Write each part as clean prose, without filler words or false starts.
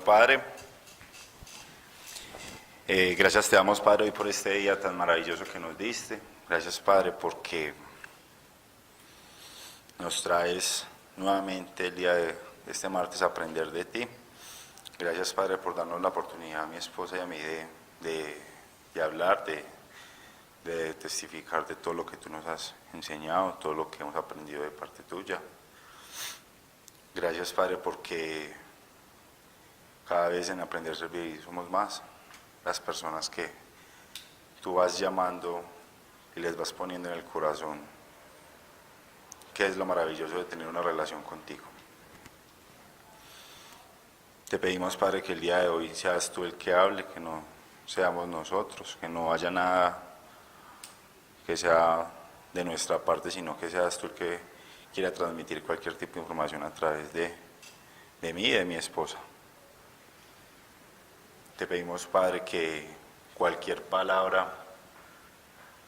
Bueno, Padre, gracias te damos, Padre, hoy por este día tan maravilloso que nos diste. Gracias, Padre, porque nos traes nuevamente el día de este martes a aprender de ti. Gracias, Padre, por darnos la oportunidad a mi esposa y a mí de hablar, de testificar de todo lo que tú nos has enseñado, todo lo que hemos aprendido de parte tuya. Gracias, Padre, porque cada vez en Aprender a Servir somos más las personas que tú vas llamando y les vas poniendo en el corazón qué es lo maravilloso de tener una relación contigo. Te pedimos, Padre, que el día de hoy seas tú el que hable, que no seamos nosotros, que no haya nada que sea de nuestra parte, sino que seas tú el que quiera transmitir cualquier tipo de información a través de mí y de mi esposa. Te pedimos, Padre, que cualquier palabra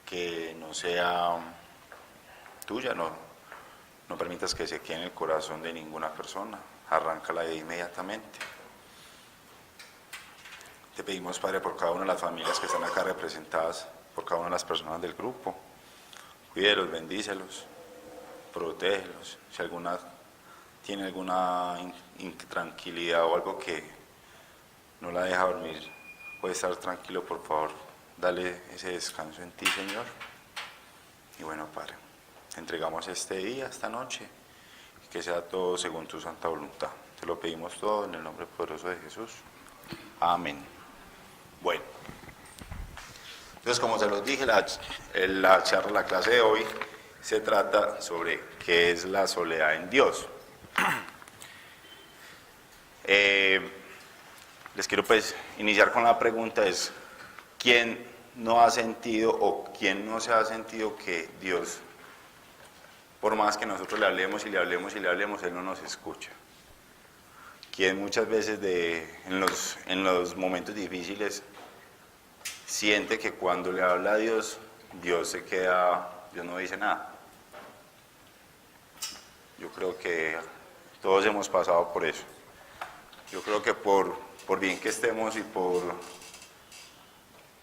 que no sea tuya, no permitas que se quede en el corazón de ninguna persona, arráncala de inmediatamente. Te pedimos, Padre, por cada una de las familias que están acá representadas, por cada una de las personas del grupo, cuídelos, bendícelos, protégelos. Si alguna tiene alguna intranquilidad o algo que no la deja dormir, puede estar tranquilo, por favor, dale ese descanso en ti, Señor. Y bueno, Padre, te entregamos este día, esta noche, y que sea todo según tu santa voluntad. Te lo pedimos todo en el nombre poderoso de Jesús. Amén. Bueno, entonces, como se los dije, la charla, la clase de hoy se trata sobre qué es la soledad en Dios. Les quiero pues iniciar con la pregunta, es ¿quién no ha sentido o quién no se ha sentido que Dios, por más que nosotros le hablemos y le hablemos y le hablemos, Él no nos escucha? ¿Quién muchas veces en los momentos difíciles siente que cuando le habla a Dios, Dios se queda, Dios no dice nada? Yo creo que todos hemos pasado por eso. Yo creo que por bien que estemos y por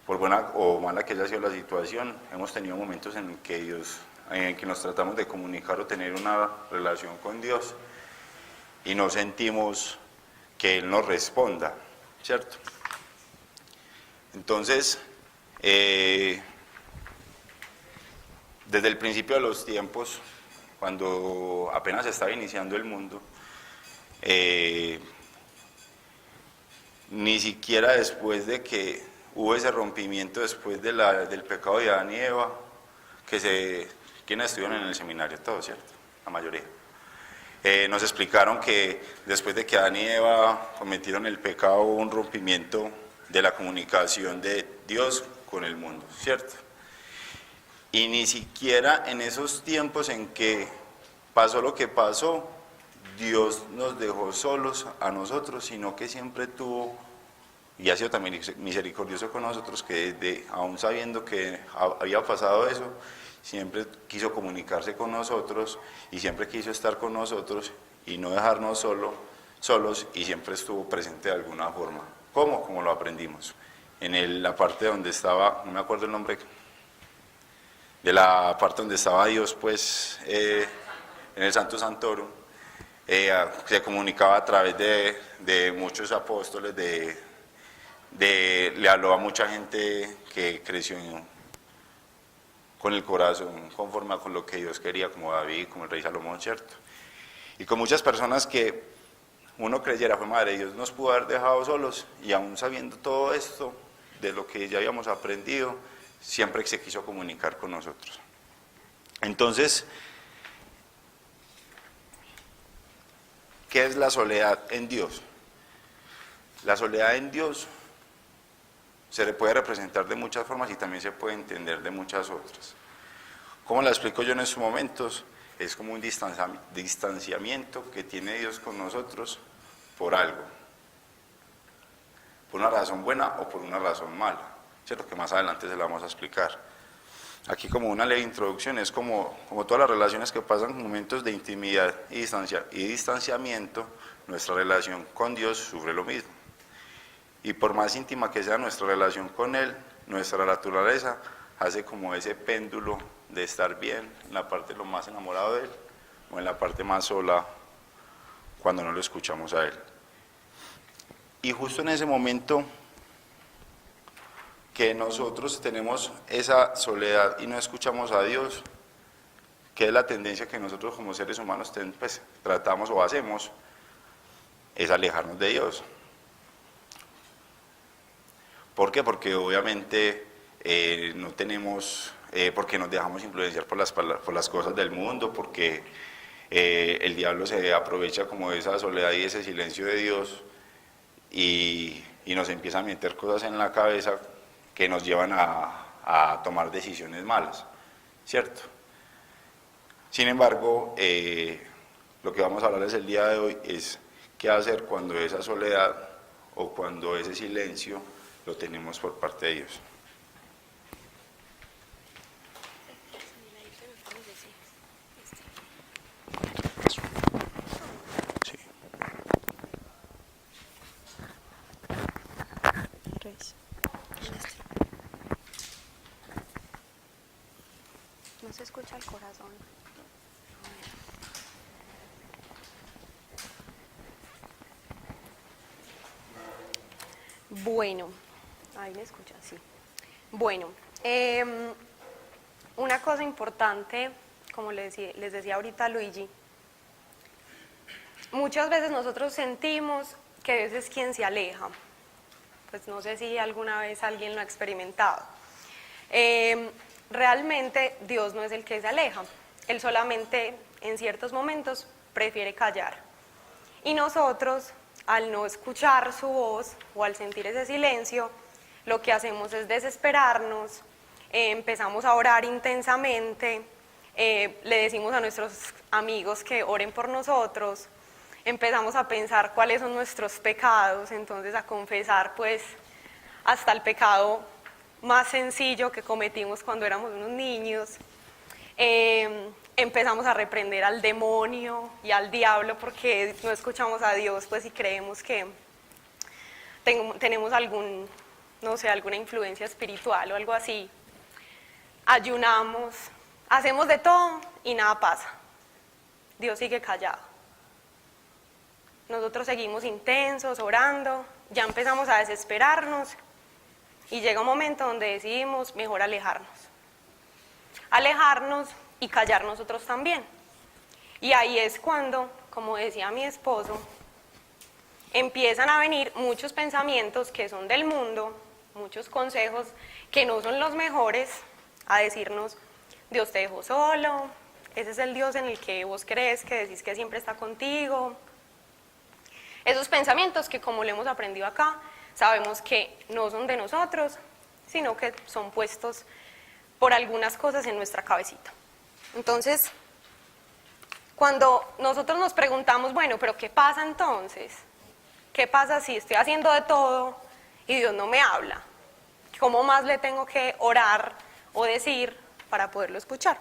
buena o mala que haya sido la situación, hemos tenido momentos en que nos tratamos de comunicar o tener una relación con Dios y no sentimos que Él nos responda, ¿cierto? Entonces, desde el principio de los tiempos, cuando apenas estaba iniciando el mundo, ni siquiera después de que hubo ese rompimiento, después del pecado de Adán y Eva, quienes estuvieron en el seminario, todos, ¿cierto? La mayoría. Nos explicaron que después de que Adán y Eva cometieron el pecado, hubo un rompimiento de la comunicación de Dios con el mundo, ¿cierto? Y ni siquiera en esos tiempos en que pasó lo que pasó, Dios nos dejó solos a nosotros, sino que siempre tuvo, y ha sido también misericordioso con nosotros, que aún sabiendo que había pasado eso, siempre quiso comunicarse con nosotros y siempre quiso estar con nosotros y no dejarnos solos, y siempre estuvo presente de alguna forma. ¿Cómo? Como lo aprendimos. En la parte donde estaba, no me acuerdo el nombre, de la parte donde estaba Dios, pues, en el Santo Santorum, se comunicaba a través de muchos apóstoles, le habló a mucha gente que creció con el corazón conforme con lo que Dios quería, como David, como el rey Salomón, ¿cierto? Y con muchas personas que uno creyera, fue madre, Dios nos pudo haber dejado solos, y aún sabiendo todo esto, de lo que ya habíamos aprendido, siempre se quiso comunicar con nosotros. Entonces, ¿qué es la soledad en Dios? La soledad en Dios se le puede representar de muchas formas y también se puede entender de muchas otras. ¿Cómo la explico yo en estos momentos? Es como un distanciamiento que tiene Dios con nosotros por algo, por una razón buena o por una razón mala, ¿cierto? Que más adelante se la vamos a explicar. Aquí, como una leve introducción, es como todas las relaciones que pasan en momentos de intimidad y distanciamiento, nuestra relación con Dios sufre lo mismo. Y por más íntima que sea nuestra relación con Él, nuestra naturaleza hace como ese péndulo de estar bien en la parte lo más enamorado de Él o en la parte más sola cuando no lo escuchamos a Él. Y justo en ese momento que nosotros tenemos esa soledad y no escuchamos a Dios, que es la tendencia que nosotros como seres humanos pues, tratamos o hacemos, es alejarnos de Dios. ¿Por qué? Porque obviamente no tenemos, porque nos dejamos influenciar por las cosas del mundo, porque el diablo se aprovecha como de esa soledad y ese silencio de Dios y nos empieza a meter cosas en la cabeza que nos llevan a tomar decisiones malas, ¿cierto? Sin embargo, lo que vamos a hablarles el día de hoy es qué hacer cuando esa soledad o cuando ese silencio lo tenemos por parte de Dios. Sí. No se escucha el corazón. Bueno, ahí me escuchan, sí. Bueno, una cosa importante, como les decía ahorita Luigi, muchas veces nosotros sentimos que Dios es quien se aleja. Pues no sé si alguna vez alguien lo ha experimentado. Realmente Dios no es el que se aleja, Él solamente en ciertos momentos prefiere callar. Y nosotros, al no escuchar su voz o al sentir ese silencio, lo que hacemos es desesperarnos, empezamos a orar intensamente, le decimos a nuestros amigos que oren por nosotros, empezamos a pensar cuáles son nuestros pecados, entonces a confesar pues hasta el pecado más sencillo que cometimos cuando éramos unos niños. Empezamos a reprender al demonio y al diablo porque no escuchamos a Dios pues y creemos que tenemos alguna influencia espiritual o algo así. Ayunamos, hacemos de todo y nada pasa. Dios sigue callado. Nosotros seguimos intensos, orando, ya empezamos a desesperarnos y llega un momento donde decidimos mejor alejarnos y callar nosotros también. Y ahí es cuando, como decía mi esposo, empiezan a venir muchos pensamientos que son del mundo, muchos consejos que no son los mejores, a decirnos, Dios te dejó solo, ese es el Dios en el que vos crees, que decís que siempre está contigo. Esos pensamientos que, como lo hemos aprendido acá, sabemos que no son de nosotros, sino que son puestos por algunas cosas en nuestra cabecita. Entonces, cuando nosotros nos preguntamos, bueno, pero ¿qué pasa entonces? ¿Qué pasa si estoy haciendo de todo y Dios no me habla? ¿Cómo más le tengo que orar o decir para poderlo escuchar?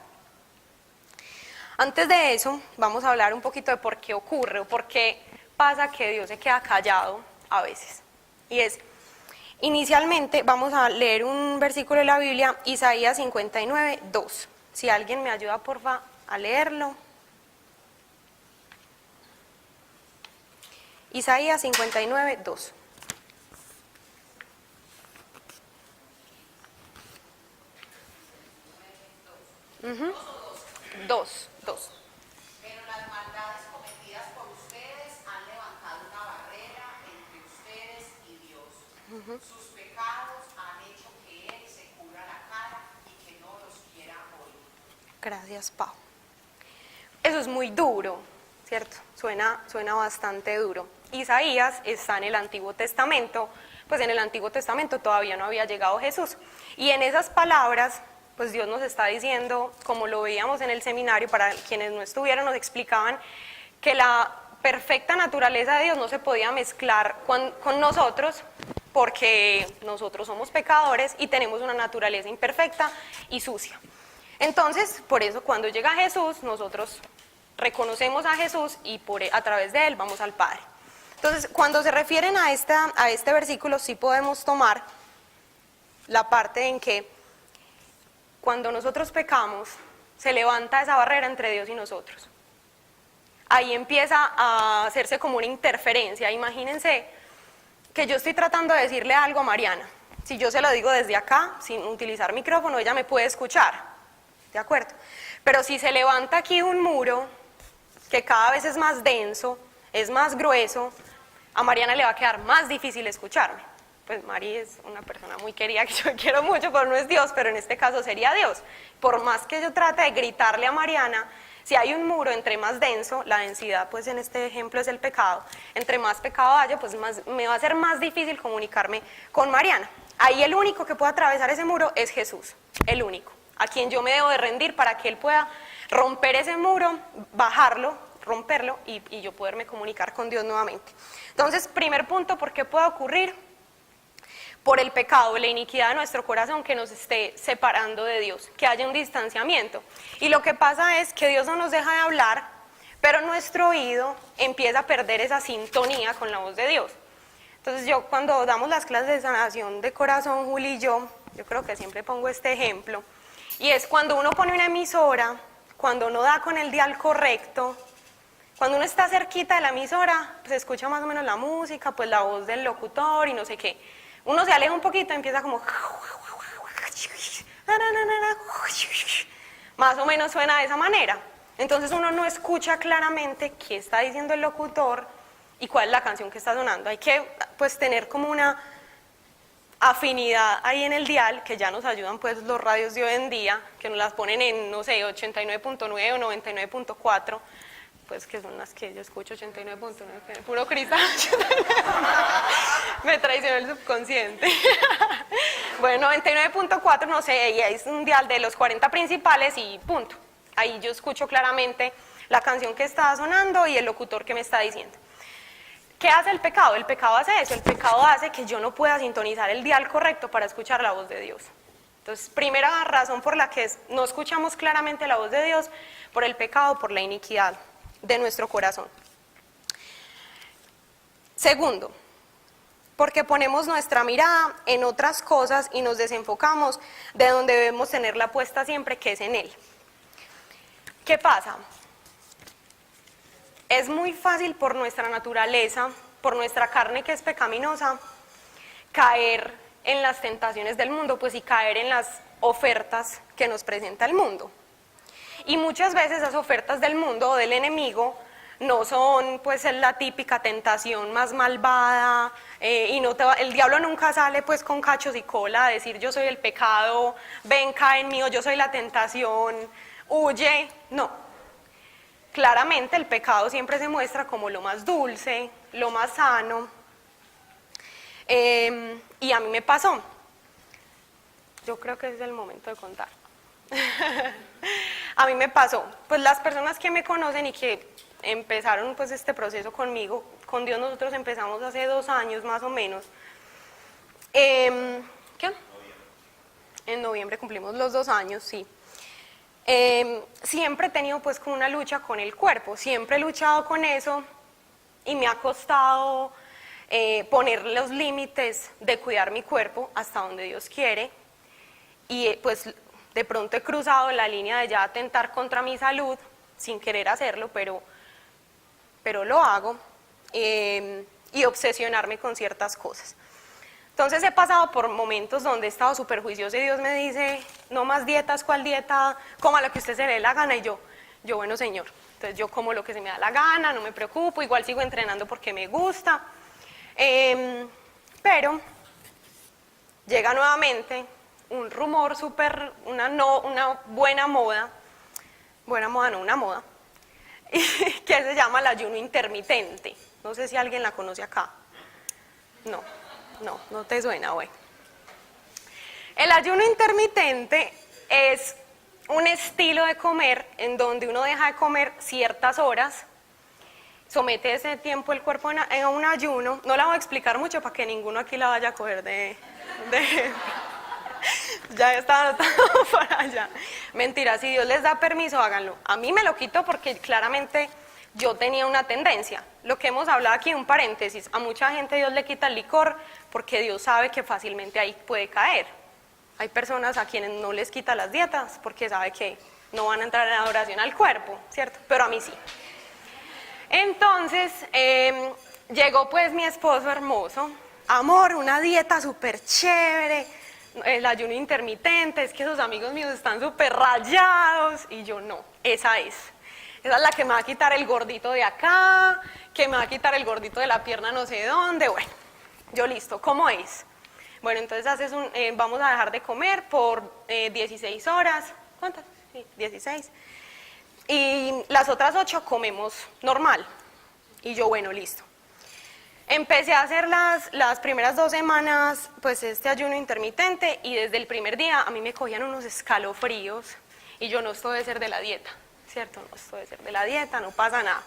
Antes de eso, vamos a hablar un poquito de por qué ocurre o por qué pasa que Dios se queda callado a veces. Y es, inicialmente vamos a leer un versículo de la Biblia, Isaías 59, 2. Si alguien me ayuda, porfa, a leerlo. Isaías 59, 2. Dos. Pero las maldades cometidas por ustedes han levantado una barrera entre ustedes y Dios. Sus pecados han hecho que Él se cubra la cara y que no los quiera oír. Gracias, Pau. Eso es muy duro, ¿cierto? Suena bastante duro. Isaías está en el Antiguo Testamento, pues en el Antiguo Testamento todavía no había llegado Jesús. Y en esas palabras, pues Dios nos está diciendo, como lo veíamos en el seminario, para quienes no estuvieron, nos explicaban que la perfecta naturaleza de Dios no se podía mezclar con nosotros, porque nosotros somos pecadores y tenemos una naturaleza imperfecta y sucia. Entonces, por eso cuando llega Jesús, nosotros reconocemos a Jesús y a través de Él vamos al Padre. Entonces, cuando se refieren a este versículo, sí podemos tomar la parte en que cuando nosotros pecamos, se levanta esa barrera entre Dios y nosotros. Ahí empieza a hacerse como una interferencia. Imagínense que yo estoy tratando de decirle algo a Mariana. Si yo se lo digo desde acá, sin utilizar micrófono, ella me puede escuchar, ¿de acuerdo? Pero si se levanta aquí un muro, que cada vez es más denso, es más grueso, a Mariana le va a quedar más difícil escucharme. Pues Mari es una persona muy querida que yo quiero mucho, pero no es Dios, pero en este caso sería Dios. Por más que yo trate de gritarle a Mariana, si hay un muro entre más denso, la densidad pues en este ejemplo es el pecado, entre más pecado haya, pues me va a ser más difícil comunicarme con Mariana. Ahí el único que puede atravesar ese muro es Jesús, el único, a quien yo me debo de rendir para que Él pueda romper ese muro, bajarlo, romperlo y yo poderme comunicar con Dios nuevamente. Entonces, primer punto, ¿por qué puede ocurrir? Por el pecado, la iniquidad de nuestro corazón que nos esté separando de Dios, que haya un distanciamiento. Y lo que pasa es que Dios no nos deja de hablar, pero nuestro oído empieza a perder esa sintonía con la voz de Dios. Entonces yo cuando damos las clases de sanación de corazón, Juli y yo creo que siempre pongo este ejemplo, y es cuando uno pone una emisora, cuando uno da con el dial correcto, cuando uno está cerquita de la emisora, pues escucha más o menos la música, pues la voz del locutor y no sé qué. Uno se aleja un poquito y empieza como... Más o menos suena de esa manera. Entonces uno no escucha claramente qué está diciendo el locutor y cuál es la canción que está sonando. Hay que pues tener como una afinidad ahí en el dial, que ya nos ayudan pues los radios de hoy en día, que nos las ponen en, no sé, 89.9 o 99.4, pues que son las que yo escucho, 89.9, puro cristal. Me traicionó el subconsciente. Bueno, 99.4, no sé, y es un dial de los 40 principales y punto. Ahí yo escucho claramente la canción que está sonando y el locutor que me está diciendo. ¿Qué hace el pecado? El pecado hace eso, el pecado hace que yo no pueda sintonizar el dial correcto para escuchar la voz de Dios. Entonces, primera razón por la que no escuchamos claramente la voz de Dios, por el pecado, por la iniquidad de nuestro corazón. Segundo, porque ponemos nuestra mirada en otras cosas y nos desenfocamos de donde debemos tenerla puesta siempre, que es en Él. ¿Qué pasa? Es muy fácil por nuestra naturaleza, por nuestra carne que es pecaminosa, caer en las tentaciones del mundo, pues y caer en las ofertas que nos presenta el mundo. Y muchas veces esas ofertas del mundo o del enemigo no son pues la típica tentación más malvada, y no el diablo nunca sale pues con cachos y cola a decir yo soy el pecado, ven, cae en mí, o yo soy la tentación, huye, no. Claramente el pecado siempre se muestra como lo más dulce, lo más sano, y a mí me pasó. Yo creo que es el momento de contar. A mí me pasó, pues las personas que me conocen y que empezaron pues este proceso conmigo, con Dios nosotros empezamos hace 2 años más o menos. ¿Qué? En noviembre cumplimos los 2 años, sí. Siempre he tenido pues como una lucha con el cuerpo, siempre he luchado con eso y me ha costado poner los límites de cuidar mi cuerpo hasta donde Dios quiere, y pues de pronto he cruzado la línea de ya atentar contra mi salud sin querer hacerlo, pero lo hago, y obsesionarme con ciertas cosas. Entonces he pasado por momentos donde he estado súper juiciosa y Dios me dice, no más dietas, ¿cuál dieta? Coma lo que usted se le dé la gana. Y yo, bueno, Señor, entonces yo como lo que se me da la gana, no me preocupo, igual sigo entrenando porque me gusta. Pero llega nuevamente un rumor súper, una buena moda, una moda, que se llama el ayuno intermitente. No sé si alguien la conoce acá. No te suena, güey. El ayuno intermitente es un estilo de comer en donde uno deja de comer ciertas horas, somete ese tiempo el cuerpo a un ayuno. No la voy a explicar mucho para que ninguno aquí la vaya a coger de ya está anotado para allá. Mentira, si Dios les da permiso, háganlo. A mí me lo quito porque claramente yo tenía una tendencia. Lo que hemos hablado aquí, un paréntesis, a mucha gente Dios le quita el licor porque Dios sabe que fácilmente ahí puede caer. Hay personas a quienes no les quita las dietas porque sabe que no van a entrar en adoración al cuerpo, ¿cierto? Pero a mí sí. Entonces, llegó pues mi esposo hermoso, amor, una dieta súper chévere, el ayuno intermitente, es que esos amigos míos están súper rayados, y yo no, esa es la que me va a quitar el gordito de acá, que me va a quitar el gordito de la pierna no sé dónde, bueno, yo listo, ¿cómo es? Bueno, entonces vamos a dejar de comer por 16 horas, ¿cuántas? Sí, 16. Y las otras 8 comemos normal. Y yo, bueno, listo. Empecé a hacer las primeras 2 semanas, pues este ayuno intermitente, y desde el primer día a mí me cogían unos escalofríos, y yo no estoy de ser de la dieta, ¿cierto? No estoy de ser de la dieta, no pasa nada.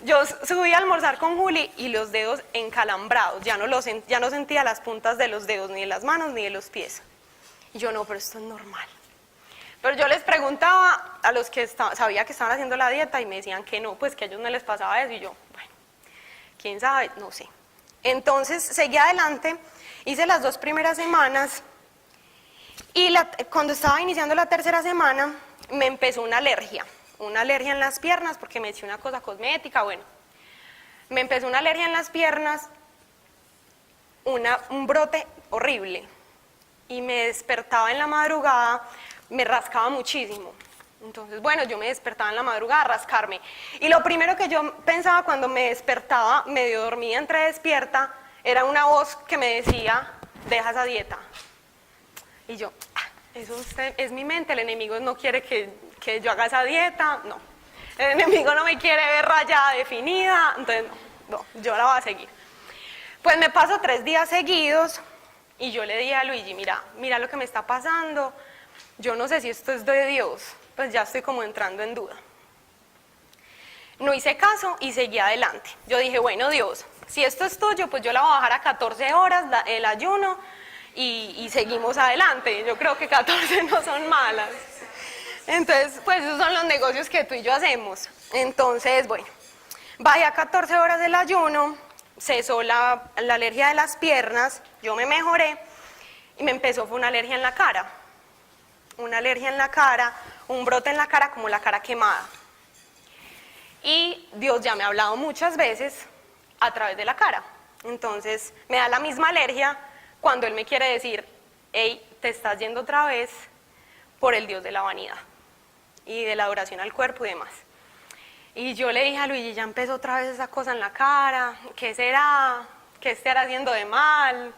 Yo subí a almorzar con Juli y los dedos encalambrados, ya no sentía las puntas de los dedos, ni de las manos, ni de los pies. Y yo, no, pero esto es normal. Pero yo les preguntaba a los que sabía que estaban haciendo la dieta y me decían que no, pues que a ellos no les pasaba eso, y yo, bueno, quién sabe, no sé. Entonces seguí adelante, hice las 2 primeras semanas y cuando estaba iniciando la tercera semana me empezó una alergia en las piernas porque me eché una cosa cosmética, bueno, me empezó una alergia en las piernas, un brote horrible, y me despertaba en la madrugada, me rascaba muchísimo. Entonces, bueno, yo me despertaba en la madrugada a rascarme. Y lo primero que yo pensaba cuando me despertaba, medio dormida, entre despierta, era una voz que me decía, deja esa dieta. Y yo, eso es mi mente, el enemigo no quiere que yo haga esa dieta, no. El enemigo no me quiere ver rayada, definida, entonces no, yo la voy a seguir. Pues me paso 3 días seguidos y yo le dije a Luigi, mira lo que me está pasando, yo no sé si esto es de Dios, pues ya estoy como entrando en duda. No hice caso y seguí adelante. Yo dije, bueno, Dios, si esto es tuyo, pues yo la voy a bajar a 14 horas el ayuno y seguimos adelante. Yo creo que 14 no son malas. Entonces, pues esos son los negocios que tú y yo hacemos. Entonces, bueno, bajé a 14 horas del ayuno, cesó la alergia de las piernas, yo me mejoré y me empezó fue una alergia en la cara. Una alergia en la cara, un brote en la cara como la cara quemada. Y Dios ya me ha hablado muchas veces a través de la cara. Entonces me da la misma alergia cuando Él me quiere decir, hey, te estás yendo otra vez por el Dios de la vanidad y de la adoración al cuerpo y demás. Y yo le dije a Luigi, ya empezó otra vez esa cosa en la cara, ¿qué será? ¿Qué estará haciendo de mal?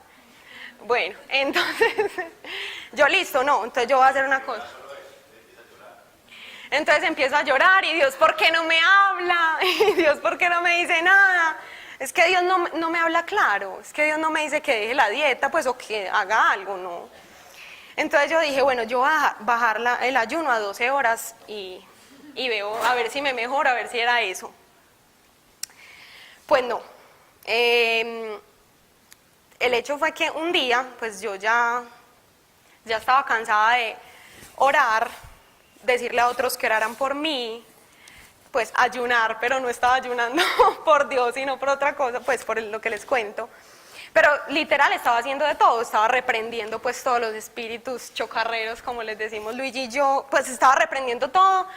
Bueno, entonces, yo listo, no, entonces yo voy a hacer una cosa. Entonces empiezo a llorar y Dios, ¿por qué no me habla? Y Dios, ¿por qué no me dice nada? Es que Dios no me habla claro, es que Dios no me dice que deje la dieta, pues, o que haga algo, no. Entonces yo dije, bueno, yo voy a bajar el ayuno a 12 horas y veo, a ver si me mejora, a ver si era eso. Pues no. El hecho fue que un día, pues yo ya estaba cansada de orar, decirle a otros que oraran por mí, pues ayunar, pero no estaba ayunando por Dios, sino por otra cosa, pues por lo que les cuento. Pero literal estaba haciendo de todo, estaba reprendiendo pues todos los espíritus chocarreros, como les decimos Luigi y yo, pues estaba reprendiendo todo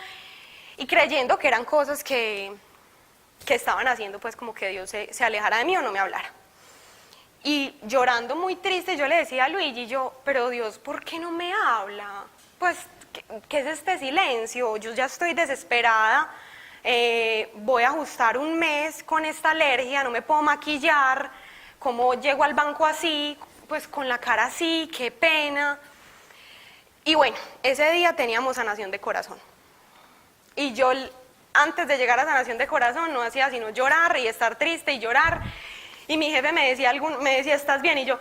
y creyendo que eran cosas que estaban haciendo pues como que Dios se alejara de mí o no me hablara. Y llorando muy triste, yo le decía a Luigi, pero Dios, ¿por qué no me habla? Pues, ¿qué es este silencio? Yo ya estoy desesperada, voy a ajustar un mes con esta alergia, no me puedo maquillar, ¿cómo llego al banco así? Pues con la cara así, qué pena. Y bueno, ese día teníamos sanación de corazón. Y yo, antes de llegar a sanación de corazón, no hacía sino llorar y estar triste y llorar. Y mi jefe me decía, ¿estás bien? Y yo,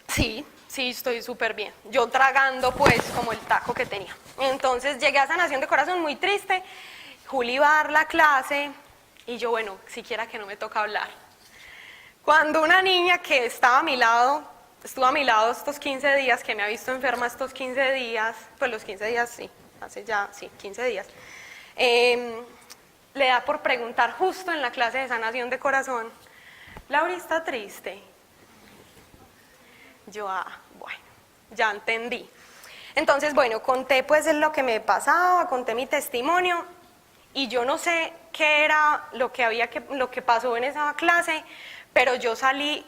sí, estoy súper bien. Yo tragando pues como el taco que tenía. Entonces llegué a sanación de corazón muy triste. Juli iba a dar la clase y yo, bueno, siquiera que no me toca hablar. Cuando una niña que estuvo a mi lado estos 15 días, que me ha visto enferma estos 15 días, pues los 15 días sí, hace ya, sí, 15 días. le da por preguntar justo en la clase de sanación de corazón, Laura está triste. Yo, bueno, ya entendí. Entonces, bueno, conté pues lo que me pasaba, conté mi testimonio y yo no sé qué era lo que pasó en esa clase, pero yo salí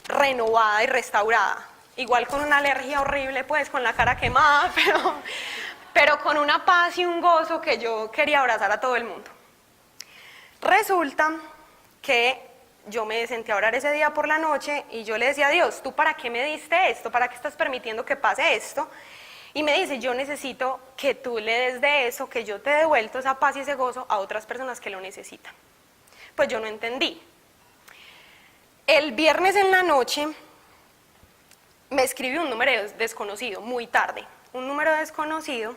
renovada y restaurada. Igual con una alergia horrible, pues con la cara quemada, pero con una paz y un gozo que yo quería abrazar a todo el mundo. Resulta que yo me senté a orar ese día por la noche y yo le decía a Dios, ¿tú para qué me diste esto? ¿Para qué estás permitiendo que pase esto? Y me dice, yo necesito que tú le des de eso, que yo te he devuelto esa paz y ese gozo a otras personas que lo necesitan. Pues yo no entendí. El viernes en la noche me escribió un número desconocido, muy tarde, un número desconocido,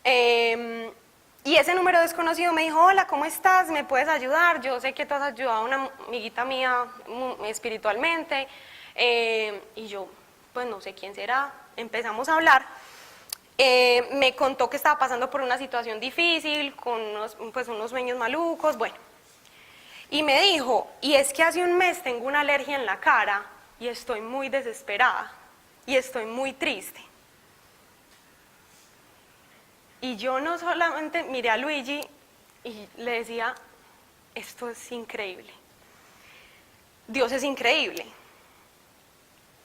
y ese número desconocido me dijo, hola, ¿cómo estás? ¿Me puedes ayudar? Yo sé que tú has ayudado a una amiguita mía espiritualmente, y yo, pues no sé quién será, empezamos a hablar, me contó que estaba pasando por una situación difícil, con unos sueños malucos, bueno, y me dijo, y es que hace un mes tengo una alergia en la cara, y estoy muy desesperada, y estoy muy triste. Y yo no solamente miré a Luigi y le decía, esto es increíble. Dios es increíble.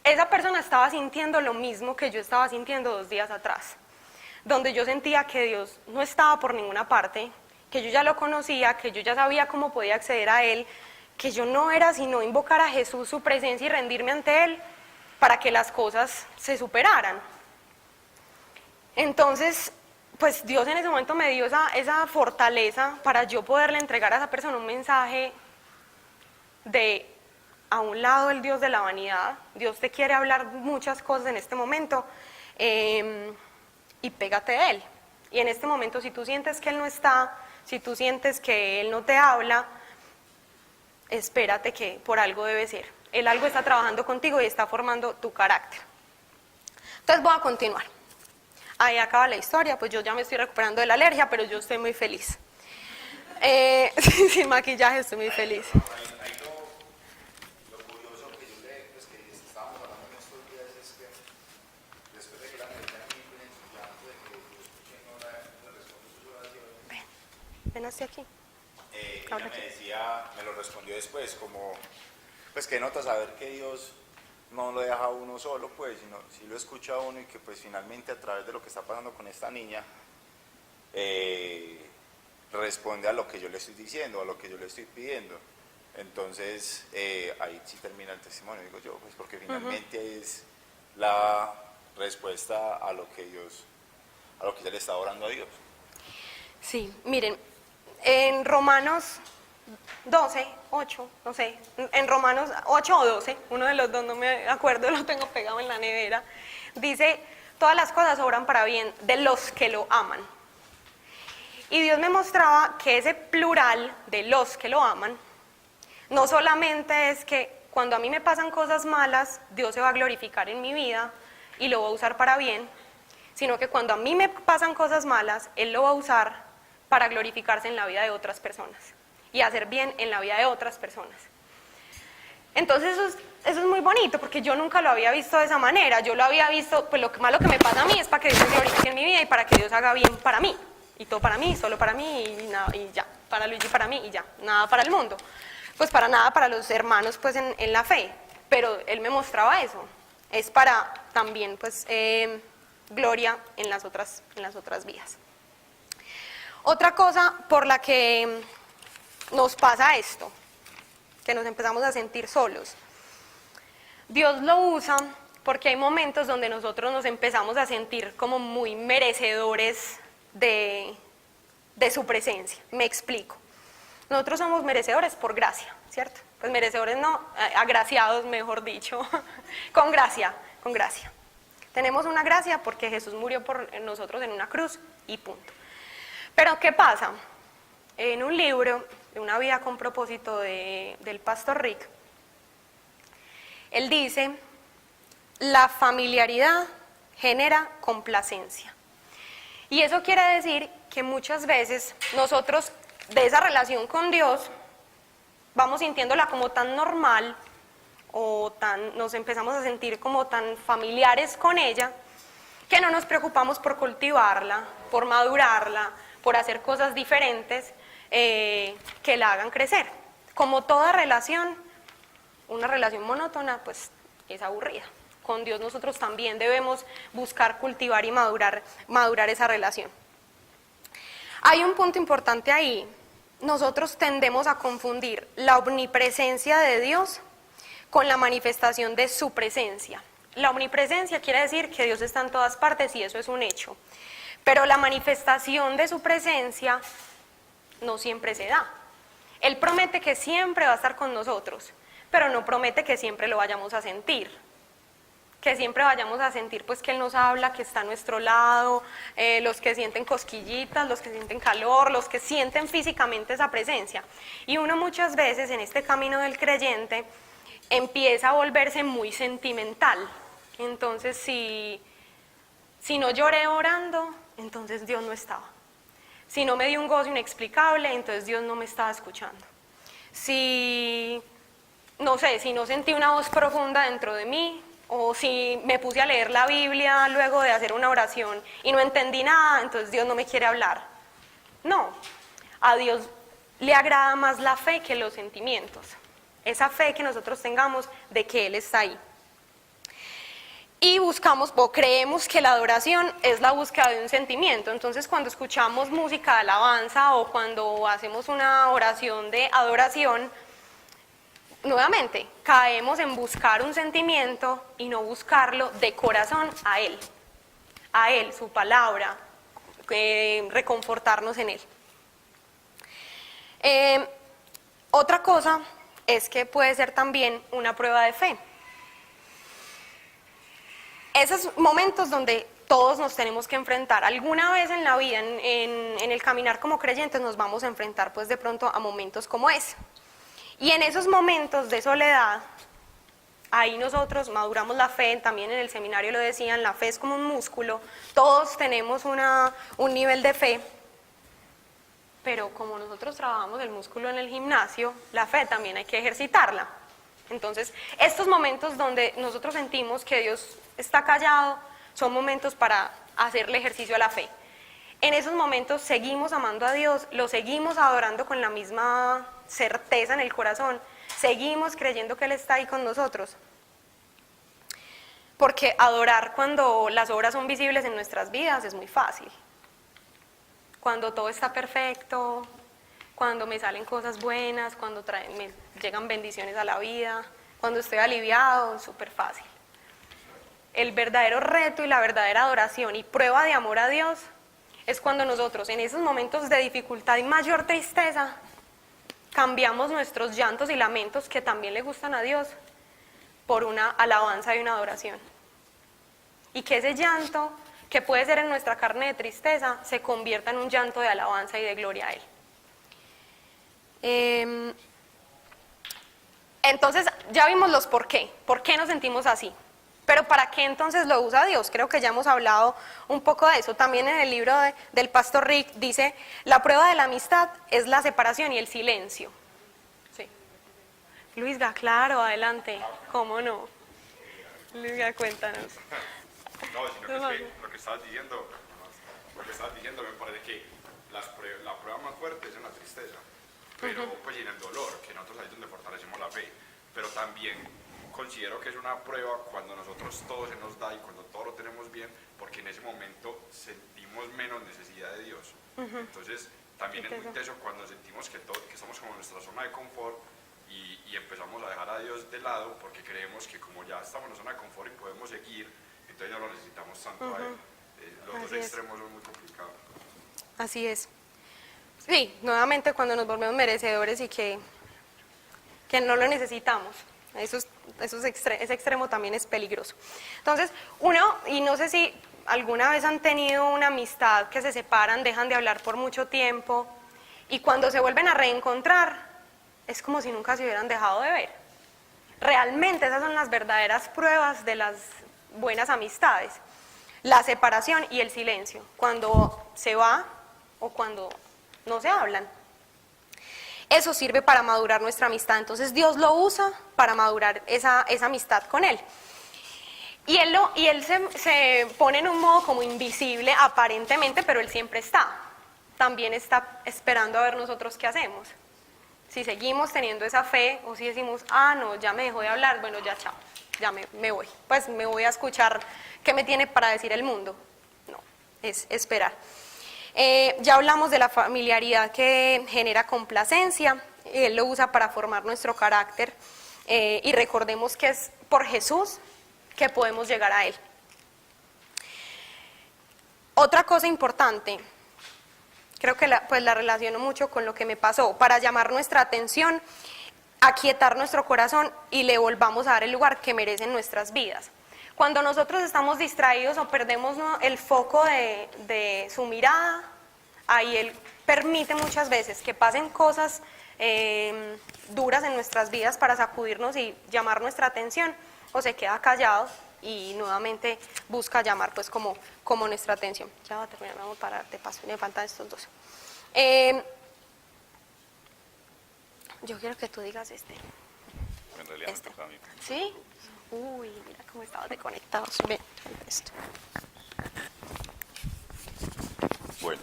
Esa persona estaba sintiendo lo mismo que yo estaba sintiendo 2 días atrás, donde yo sentía que Dios no estaba por ninguna parte, que yo ya lo conocía, que yo ya sabía cómo podía acceder a Él, que yo no era sino invocar a Jesús, su presencia y rendirme ante Él para que las cosas se superaran. Entonces, pues Dios en ese momento me dio esa fortaleza para yo poderle entregar a esa persona un mensaje de, a un lado el Dios de la vanidad, Dios te quiere hablar muchas cosas en este momento, y pégate de Él. Y en este momento, si tú sientes que Él no está, si tú sientes que Él no te habla, espérate que por algo debe ser. Él algo está trabajando contigo y está formando tu carácter. Entonces voy a continuar. Ahí acaba la historia, pues yo ya me estoy recuperando de la alergia, pero yo estoy muy feliz. Sin maquillaje estoy muy feliz. Ahí lo curioso que yo pues que estábamos hablando en estos días es que después de que la mujer aquí en su llanto de que yo escuché no le respondió sus oraciones. Ven hacia aquí. Ella me decía, me lo respondió después, como, pues que nota saber que Dios no lo deja a uno solo, pues, sino sí lo escucha a uno y que pues finalmente a través de lo que está pasando con esta niña, responde a lo que yo le estoy diciendo, a lo que yo le estoy pidiendo. Entonces, ahí sí termina el testimonio, digo yo, pues porque finalmente es la respuesta a lo que Dios, a lo que ella le está orando a Dios. Sí, miren, en Romanos 12, 8, no sé, en Romanos 8 o 12, uno de los dos no me acuerdo, lo tengo pegado en la nevera, dice, todas las cosas obran para bien de los que lo aman. Y Dios me mostraba que ese plural de los que lo aman, no solamente es que cuando a mí me pasan cosas malas, Dios se va a glorificar en mi vida y lo va a usar para bien, sino que cuando a mí me pasan cosas malas, Él lo va a usar para glorificarse en la vida de otras personas y hacer bien en la vida de otras personas. Entonces eso es muy bonito, porque yo nunca lo había visto de esa manera. Yo lo había visto, pues lo malo que me pasa a mí es para que Dios se glorifique en mi vida y para que Dios haga bien para mí. Y todo para mí, solo para mí y, nada, y ya. Para Luigi, para mí y ya. Nada para el mundo. Pues para nada para los hermanos pues en la fe. Pero Él me mostraba eso. Es para también pues gloria en las otras vías. Otra cosa por la que nos pasa esto, que nos empezamos a sentir solos. Dios lo usa porque hay momentos donde nosotros nos empezamos a sentir como muy merecedores de su presencia. Me explico. Nosotros somos merecedores por gracia, ¿cierto? Pues merecedores no, agraciados, mejor dicho, con gracia. Tenemos una gracia porque Jesús murió por nosotros en una cruz y punto. Pero ¿qué pasa? En un libro de Una vida con propósito del pastor Rick, él dice, la familiaridad genera complacencia. Y eso quiere decir que muchas veces nosotros de esa relación con Dios vamos sintiéndola como tan normal o nos empezamos a sentir como tan familiares con ella, que no nos preocupamos por cultivarla, por madurarla, por hacer cosas diferentes que la hagan crecer. Como toda relación, una relación monótona pues es aburrida. Con Dios nosotros también debemos buscar cultivar y madurar esa relación. Hay un punto importante ahí. Nosotros tendemos a confundir la omnipresencia de Dios con la manifestación de su presencia. La omnipresencia quiere decir que Dios está en todas partes y eso es un hecho. Pero la manifestación de su presencia no siempre se da. Él promete que siempre va a estar con nosotros, pero no promete que siempre lo vayamos a sentir. Que siempre vayamos a sentir pues que Él nos habla, que está a nuestro lado, los que sienten cosquillitas, los que sienten calor, los que sienten físicamente esa presencia. Y uno muchas veces en este camino del creyente empieza a volverse muy sentimental. Entonces si no lloré orando, entonces Dios no estaba. Si no me dio un gozo inexplicable, entonces Dios no me estaba escuchando. Si no sentí una voz profunda dentro de mí, o si me puse a leer la Biblia luego de hacer una oración y no entendí nada, entonces Dios no me quiere hablar. No, a Dios le agrada más la fe que los sentimientos. Esa fe que nosotros tengamos de que Él está ahí. Y buscamos o creemos que la adoración es la búsqueda de un sentimiento. Entonces cuando escuchamos música de alabanza o cuando hacemos una oración de adoración, nuevamente caemos en buscar un sentimiento y no buscarlo de corazón a Él, su palabra, reconfortarnos en Él. Otra cosa es que puede ser también una prueba de fe. Esos momentos donde todos nos tenemos que enfrentar, alguna vez en la vida, en el caminar como creyentes, nos vamos a enfrentar pues de pronto a momentos como ese. Y en esos momentos de soledad, ahí nosotros maduramos la fe, también en el seminario lo decían, la fe es como un músculo, todos tenemos un nivel de fe, pero como nosotros trabajamos el músculo en el gimnasio, la fe también hay que ejercitarla. Entonces, estos momentos donde nosotros sentimos que Dios está callado, son momentos para hacerle ejercicio a la fe. En esos momentos seguimos amando a Dios, lo seguimos adorando con la misma certeza en el corazón, seguimos creyendo que Él está ahí con nosotros. Porque adorar cuando las obras son visibles en nuestras vidas es muy fácil. Cuando todo está perfecto, cuando me salen cosas buenas, cuando me llegan bendiciones a la vida, cuando estoy aliviado, es súper fácil. El verdadero reto y la verdadera adoración y prueba de amor a Dios es cuando nosotros en esos momentos de dificultad y mayor tristeza cambiamos nuestros llantos y lamentos que también le gustan a Dios por una alabanza y una adoración. Y que ese llanto, que puede ser en nuestra carne de tristeza, se convierta en un llanto de alabanza y de gloria a Él. Entonces ya vimos los por qué nos sentimos así. Pero ¿para qué entonces lo usa Dios? Creo que ya hemos hablado un poco de eso. También en el libro del pastor Rick dice, la prueba de la amistad es la separación y el silencio. Sí. Luisga, claro, adelante. ¿Cómo no? Luisga, cuéntanos. No, sino que es que lo que estabas diciendo me parece que la prueba más fuerte es en la tristeza, pero pues y en el dolor, que nosotros ahí es donde fortalecemos la fe, pero también considero que es una prueba cuando nosotros todo se nos da y cuando todo lo tenemos bien, porque en ese momento sentimos menos necesidad de Dios. Entonces también es muy teso cuando sentimos que estamos como en nuestra zona de confort y empezamos a dejar a Dios de lado porque creemos que como ya estamos en la zona de confort y podemos seguir, entonces no lo necesitamos tanto a Él. Los dos extremos son muy complicados. Así es. Sí, nuevamente cuando nos volvemos merecedores y que no lo necesitamos. Ese extremo también es peligroso. Entonces, y no sé si alguna vez han tenido una amistad que se separan, dejan de hablar por mucho tiempo, y cuando se vuelven a reencontrar, es como si nunca se hubieran dejado de ver. Realmente esas son las verdaderas pruebas de las buenas amistades. La separación y el silencio. Cuando se va o cuando no se hablan. Eso sirve para madurar nuestra amistad. Entonces Dios lo usa para madurar esa amistad con Él. Y él se pone en un modo como invisible aparentemente, pero Él siempre está. También está esperando a ver nosotros qué hacemos. Si seguimos teniendo esa fe o si decimos, no, ya me dejó de hablar, bueno, ya chao, ya me voy. Pues me voy a escuchar qué me tiene para decir el mundo. No, es esperar. Ya hablamos de la familiaridad que genera complacencia. Él lo usa para formar nuestro carácter. Y recordemos que es por Jesús que podemos llegar a Él. Otra cosa importante, creo que la relaciono mucho con lo que me pasó, para llamar nuestra atención, aquietar nuestro corazón y le volvamos a dar el lugar que merecen nuestras vidas. Cuando nosotros estamos distraídos o perdemos el foco de su mirada, ahí Él permite muchas veces que pasen cosas duras en nuestras vidas para sacudirnos y llamar nuestra atención, o se queda callado y nuevamente busca llamar pues como nuestra atención. Ya va a terminar, vamos a parar de paso, me faltan estos dos. Yo quiero que tú digas En realidad me toca a mí. ¿Sí? Uy, mira cómo estaban desconectados. Ven, esto. Bueno.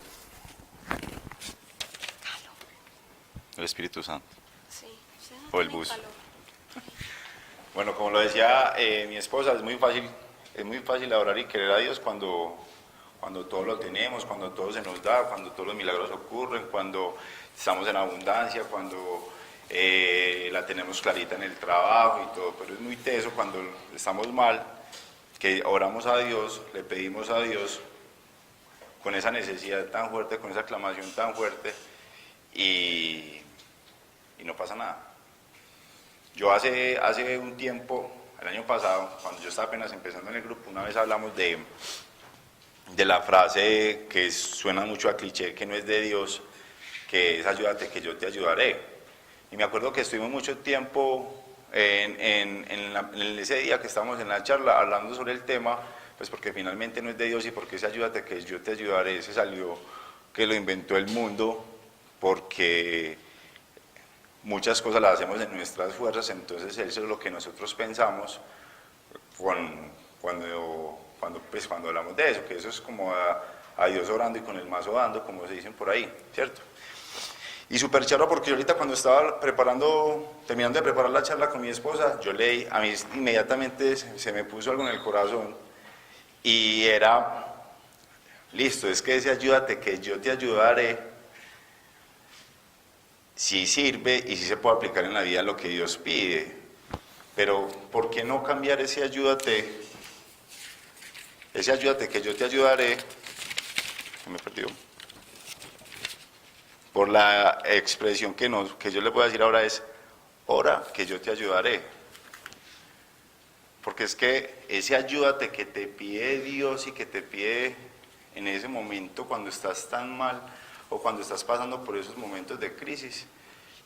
El Espíritu Santo. Sí. O el bus. Bueno, como lo decía mi esposa, es muy fácil adorar y querer a Dios cuando todo lo tenemos, cuando todo se nos da, cuando todos los milagros ocurren, cuando estamos en abundancia, cuando la tenemos clarita en el trabajo y todo, pero es muy teso cuando estamos mal, que oramos a Dios, le pedimos a Dios con esa necesidad tan fuerte, con esa aclamación tan fuerte y no pasa nada. Yo hace un tiempo, el año pasado, cuando yo estaba apenas empezando en el grupo, una vez hablamos de la frase que suena mucho a cliché, que no es de Dios, que es ayúdate que yo te ayudaré. Y me acuerdo que estuvimos mucho tiempo en ese día que estábamos en la charla hablando sobre el tema, pues porque finalmente no es de Dios y porque ese ayúdate que yo te ayudaré, ese salió que lo inventó el mundo, porque muchas cosas las hacemos en nuestras fuerzas, entonces eso es lo que nosotros pensamos cuando hablamos de eso, que eso es como a Dios orando y con el mazo dando, como se dicen por ahí, ¿cierto? Y súper charro porque yo ahorita cuando estaba terminando de preparar la charla con mi esposa, yo leí, a mí inmediatamente se me puso algo en el corazón y era, listo, es que ese ayúdate que yo te ayudaré, sí sirve y sí se puede aplicar en la vida lo que Dios pide, pero ¿por qué no cambiar ese ayúdate que yo te ayudaré, que me perdió, por la expresión que yo le voy a decir ahora es, ora que yo te ayudaré? Porque es que ese ayúdate que te pide Dios y que te pide en ese momento cuando estás tan mal o cuando estás pasando por esos momentos de crisis,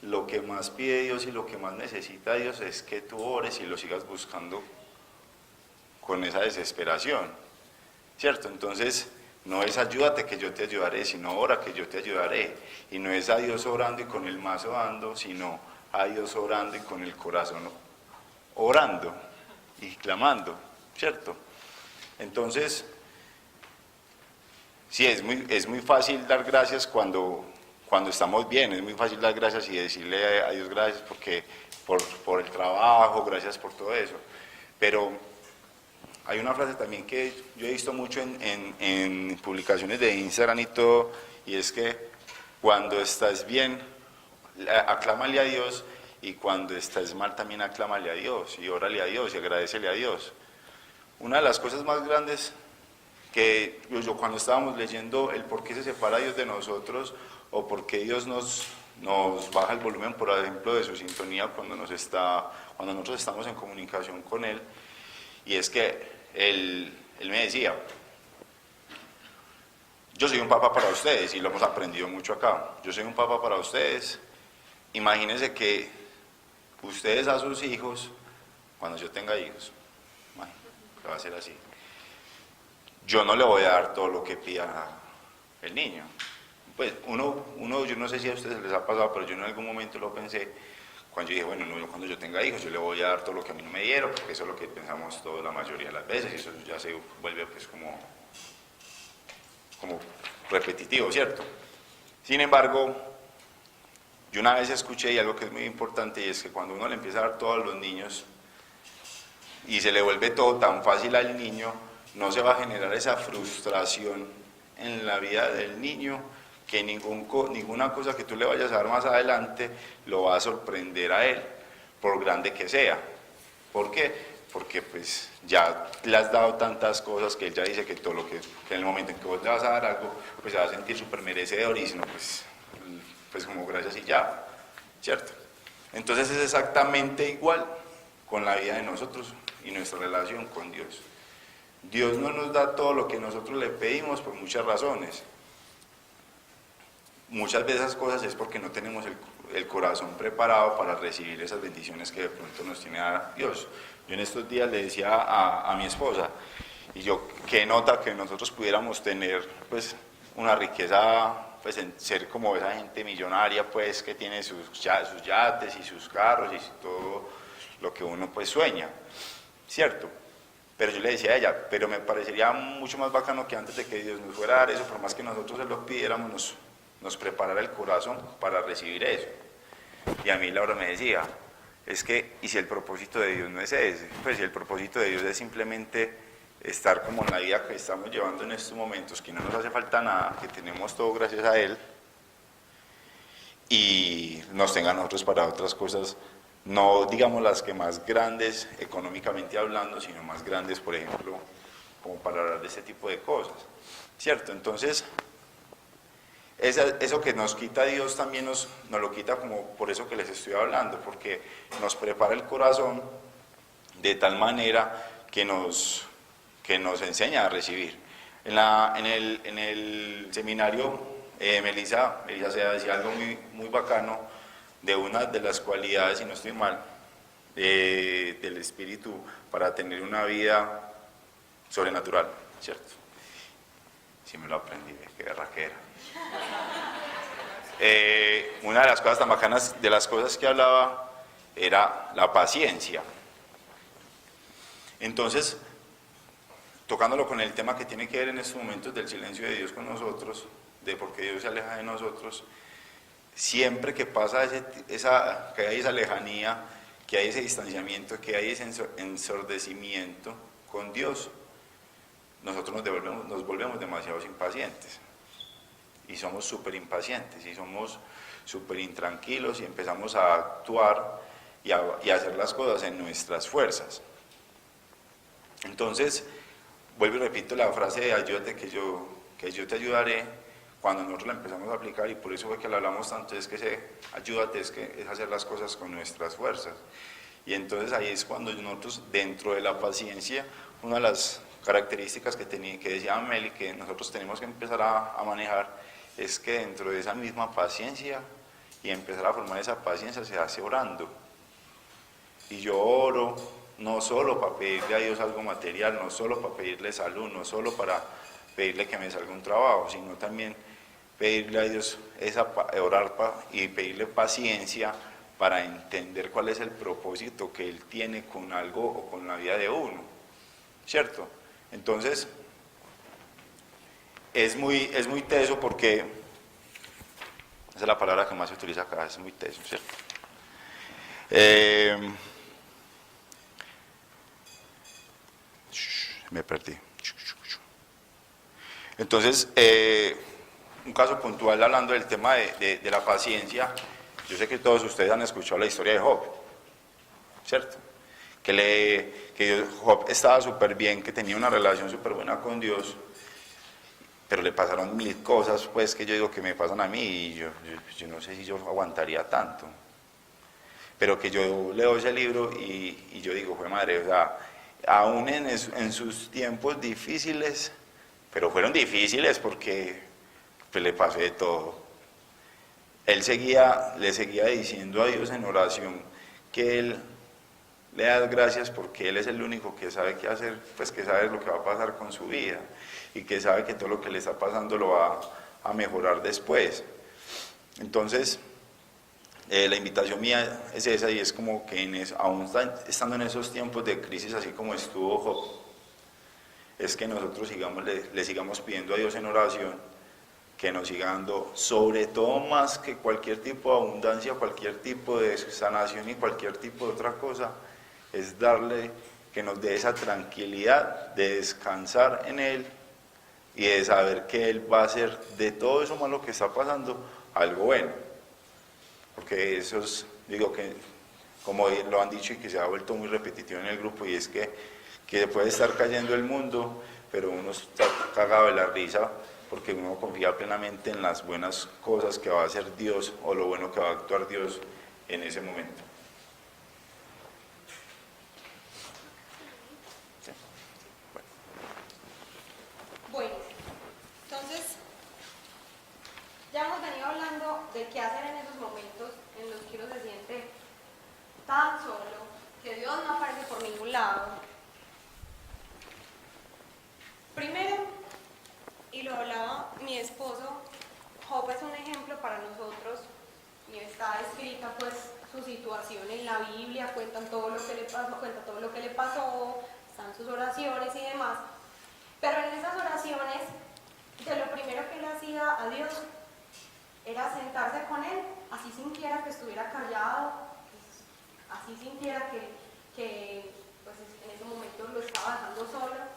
lo que más pide Dios y lo que más necesita Dios es que tú ores y lo sigas buscando con esa desesperación, ¿cierto? Entonces, no es ayúdate que yo te ayudaré, sino ora que yo te ayudaré. Y no es a Dios orando y con el mazo dando, sino a Dios orando y con el corazón orando y clamando, ¿cierto? Entonces, sí, es muy fácil dar gracias cuando estamos bien, es muy fácil dar gracias y decirle a Dios gracias por el trabajo, gracias por todo eso. Pero hay una frase también que yo he visto mucho en publicaciones de Instagram y todo, y es que cuando estás bien, aclámale a Dios, y cuando estás mal también aclámale a Dios, y órale a Dios, y agradécele a Dios. Una de las cosas más grandes que yo cuando estábamos leyendo el por qué se separa Dios de nosotros, o por qué Dios nos baja el volumen, por ejemplo, de su sintonía cuando nosotros estamos en comunicación con Él, y es que él me decía, yo soy un papá para ustedes, y lo hemos aprendido mucho acá, yo soy un papá para ustedes, imagínense que ustedes a sus hijos, cuando yo tenga hijos, que va a ser así, yo no le voy a dar todo lo que pida el niño, pues uno, yo no sé si a ustedes les ha pasado, pero yo en algún momento lo pensé, cuando yo dije, bueno, no, cuando yo tenga hijos, yo le voy a dar todo lo que a mí no me dieron, porque eso es lo que pensamos todos la mayoría de las veces, y eso ya se vuelve pues como repetitivo, ¿cierto? Sin embargo, yo una vez escuché y algo que es muy importante, y es que cuando uno le empieza a dar todo a los niños, y se le vuelve todo tan fácil al niño, no se va a generar esa frustración en la vida del niño, que ninguna cosa que tú le vayas a dar más adelante lo va a sorprender a él, por grande que sea. ¿Por qué? Porque pues ya le has dado tantas cosas que él ya dice que todo lo que en el momento en que vos le vas a dar algo, pues se va a sentir súper merecedor y si no, pues como gracias y ya, ¿cierto? Entonces es exactamente igual con la vida de nosotros y nuestra relación con Dios. Dios no nos da todo lo que nosotros le pedimos por muchas razones. Muchas de esas cosas es porque no tenemos el corazón preparado para recibir esas bendiciones que de pronto nos tiene a dar Dios. Yo en estos días le decía a mi esposa, y yo, qué nota que nosotros pudiéramos tener pues una riqueza, pues en ser como esa gente millonaria pues que tiene sus yates y sus carros y todo lo que uno pues sueña, ¿cierto? Pero yo le decía a ella, pero me parecería mucho más bacano que antes de que Dios nos fuera a dar eso, por más que nosotros se lo pidiéramos, nos preparara el corazón para recibir eso. Y a mí Laura me decía, es que, ¿y si el propósito de Dios no es ese? Pues si el propósito de Dios es simplemente estar como en la vida que estamos llevando en estos momentos, que no nos hace falta nada, que tenemos todo gracias a Él, y nos tenga a nosotros para otras cosas, no digamos las que más grandes económicamente hablando, sino más grandes, por ejemplo, como para hablar de este tipo de cosas, ¿cierto? Entonces, eso que nos quita Dios también nos lo quita como por eso que les estoy hablando, porque nos prepara el corazón de tal manera que nos enseña a recibir. En el seminario, Melissa se decía algo muy bacano de una de las cualidades, si no estoy mal, del espíritu para tener una vida sobrenatural, ¿cierto? Sí me lo aprendí, qué berraquera. Una de las cosas tan bacanas de las cosas que hablaba era la paciencia. Entonces, tocándolo con el tema que tiene que ver en estos momentos del silencio de Dios con nosotros, de por qué Dios se aleja de nosotros, siempre que pasa que hay esa lejanía, que hay ese distanciamiento, que hay ese ensordecimiento con Dios, nosotros nos volvemos demasiado impacientes. Y somos súper impacientes, y somos súper intranquilos, y empezamos a actuar y a hacer las cosas en nuestras fuerzas. Entonces, vuelvo y repito la frase de ayúdate que yo te ayudaré, cuando nosotros la empezamos a aplicar, y por eso fue que la hablamos tanto, es que ayúdate, es hacer las cosas con nuestras fuerzas. Y entonces ahí es cuando nosotros, dentro de la paciencia, una de las características que decía Meli, que nosotros tenemos que empezar a manejar, es que dentro de esa misma paciencia, y empezar a formar esa paciencia, se hace orando. Y yo oro, no solo para pedirle a Dios algo material, no solo para pedirle salud, no solo para pedirle que me salga un trabajo, sino también pedirle a Dios orar y pedirle paciencia para entender cuál es el propósito que Él tiene con algo o con la vida de uno, ¿cierto? Entonces, es muy teso porque, esa es la palabra que más se utiliza acá, es muy teso, ¿cierto? Me perdí. Entonces, un caso puntual hablando del tema de la paciencia, yo sé que todos ustedes han escuchado la historia de Job, ¿cierto? Que Job estaba súper bien, que tenía una relación súper buena con Dios, pero le pasaron 1000 cosas, pues, que yo digo que me pasan a mí, y yo no sé si yo aguantaría tanto. Pero que yo leo ese libro y yo digo, fue madre, o sea, aún en sus tiempos difíciles, pero fueron difíciles porque pues, le pasó de todo. Él le seguía diciendo a Dios en oración que Él le da gracias porque Él es el único que sabe qué hacer, pues que sabe lo que va a pasar con su vida y que sabe que todo lo que le está pasando lo va a mejorar después. Entonces, la invitación mía es esa, y es como que aún estando en esos tiempos de crisis, así como estuvo Job, es que nosotros le sigamos pidiendo a Dios en oración que nos siga dando, sobre todo más que cualquier tipo de abundancia, cualquier tipo de sanación y cualquier tipo de otra cosa, es darle, que nos dé esa tranquilidad de descansar en Él y de saber que Él va a hacer de todo eso malo que está pasando algo bueno. Porque eso es, digo que, como lo han dicho y que se ha vuelto muy repetitivo en el grupo, y es que puede estar cayendo el mundo, pero uno está cagado de la risa porque uno confía plenamente en las buenas cosas que va a hacer Dios o lo bueno que va a actuar Dios en ese momento. Sí. Bueno, entonces ya hemos venido hablando de qué hacer en esos momentos en los que uno se siente tan solo, que Dios no aparece por ningún lado. Primero, y lo hablaba mi esposo, Job es un ejemplo para nosotros, y está escrita pues su situación en la Biblia, cuentan todo lo que le pasó, cuenta todo lo que le pasó, están sus oraciones y demás. Pero en esas oraciones, de lo primero que él hacía a Dios era sentarse con él, así sintiera que estuviera callado, así sintiera que pues, en ese momento lo estaba dejando solo,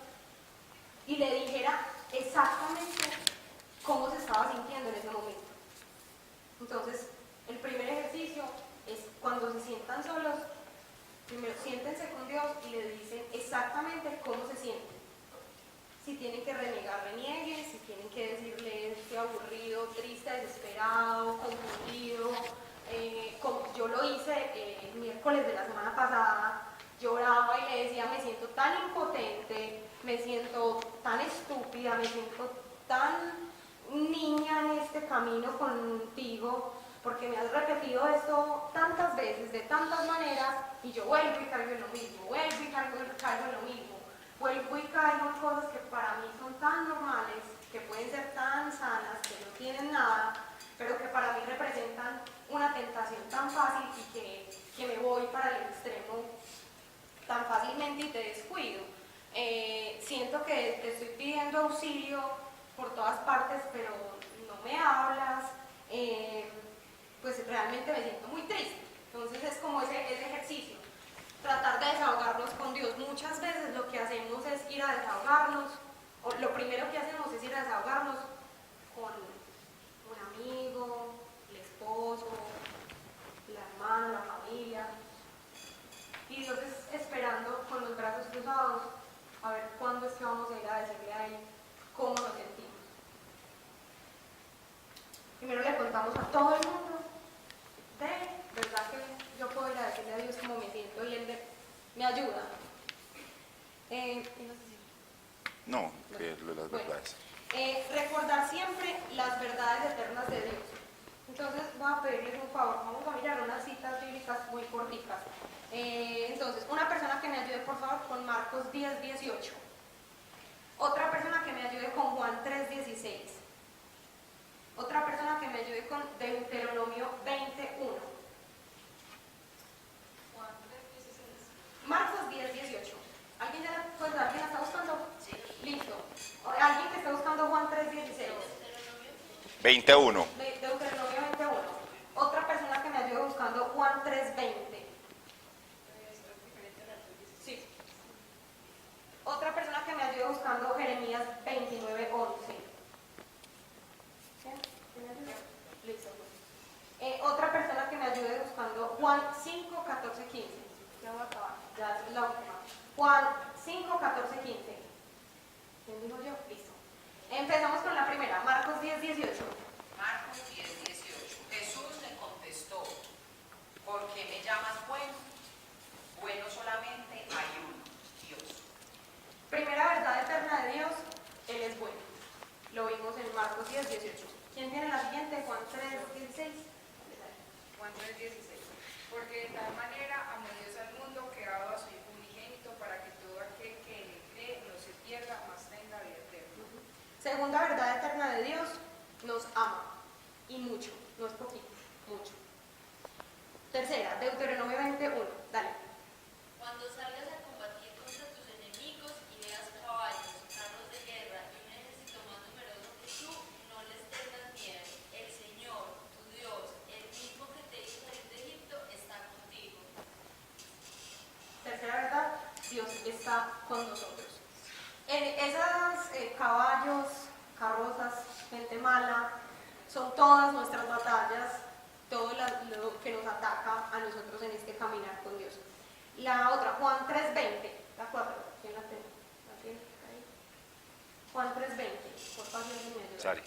y le dijera exactamente cómo se estaba sintiendo en ese momento. Entonces, el primer ejercicio es cuando se sientan solos, primero siéntense con Dios y le dicen exactamente cómo se sienten. Si tienen que renegar, renieguen. Si tienen que decirle estoy aburrido, triste, desesperado, confundido. Como yo lo hice el miércoles de la semana pasada, lloraba y le decía me siento tan impotente, me siento tan estúpida, me siento tan niña en este camino contigo, porque me has repetido esto tantas veces, de tantas maneras, y yo vuelvo y caigo en lo mismo, vuelvo y caigo en lo mismo. Vuelvo y caigo en cosas que para mí son tan normales, que pueden ser tan sanas, que no tienen nada, pero que para mí representan una tentación tan fácil y que me voy para el extremo tan fácilmente y te descuido. Siento que te estoy pidiendo auxilio por todas partes, pero no me hablas, pues realmente me siento muy triste. Entonces es como ese ejercicio. Tratar de desahogarnos con Dios. Muchas veces lo que hacemos es ir a desahogarnos, o lo primero que hacemos es ir a desahogarnos con un amigo, el esposo, la hermana, la familia, y Dios es esperando con los brazos cruzados a ver cuándo es que vamos a ir a decirle a Él cómo nos sentimos. Primero le contamos a todo el mundo verdad que yo puedo ir a decirle a Dios cómo me siento y Él me ayuda. No, que lo de las verdades. Recordar siempre las verdades eternas de Dios. Entonces voy a pedirles un favor, vamos a mirar unas citas bíblicas muy cortitas. Entonces, una persona que me ayude por favor con Marcos 10:18. Otra persona que me ayude con Juan 3:16. Otra persona que me ayude con Deuteronomio 20:1. Marcos 10:18. ¿Alguien ya pues, ¿alguien la está buscando? Sí. Listo. ¿Alguien que está buscando Juan 3:16? 21. Deuteronomio 21. Otra persona que me ayude buscando Juan 3:20. Sí. Otra persona que me ayude buscando Jeremías 29:11. Listo. Otra persona que me ayude buscando Juan 5:14-15. Ya voy a acabar, ya es la última. Juan 5:14-15. ¿Quién dijo yo? Listo. Empezamos con la primera, Marcos 10:18. Marcos 10:18. Jesús le contestó, ¿por qué me llamas bueno? Bueno solamente hay uno, Dios. Primera verdad eterna de Dios, Él es bueno. Lo vimos en Marcos 10:18. ¿Quién tiene la siguiente? Juan 3:16. Juan 3:16. Porque de tal manera amó Dios al mundo que ha dado a su Hijo unigénito para que todo aquel que en él cree no se pierda, mas tenga vida eterna. Segunda verdad eterna de Dios, nos ama, y mucho, no es poquito, mucho. Tercera, Deuteronomio 21, dale. Cuando salgas a combatir contra tus enemigos y veas caballos, carros de guerra y un ejército más numeroso que tú, no les tengas miedo. El Señor, tu Dios, el mismo que te hizo salir de Egipto, está contigo. Tercera verdad, Dios está con nosotros. En esas caballos, carrozas, gente mala, son todas nuestras batallas, todo lo que nos ataca a nosotros en este caminar con Dios. La otra, Juan 3:20, la 4, ¿quién la tiene? ¿La tiene ahí? Juan 3:20, por favor, me ayuda. Sari.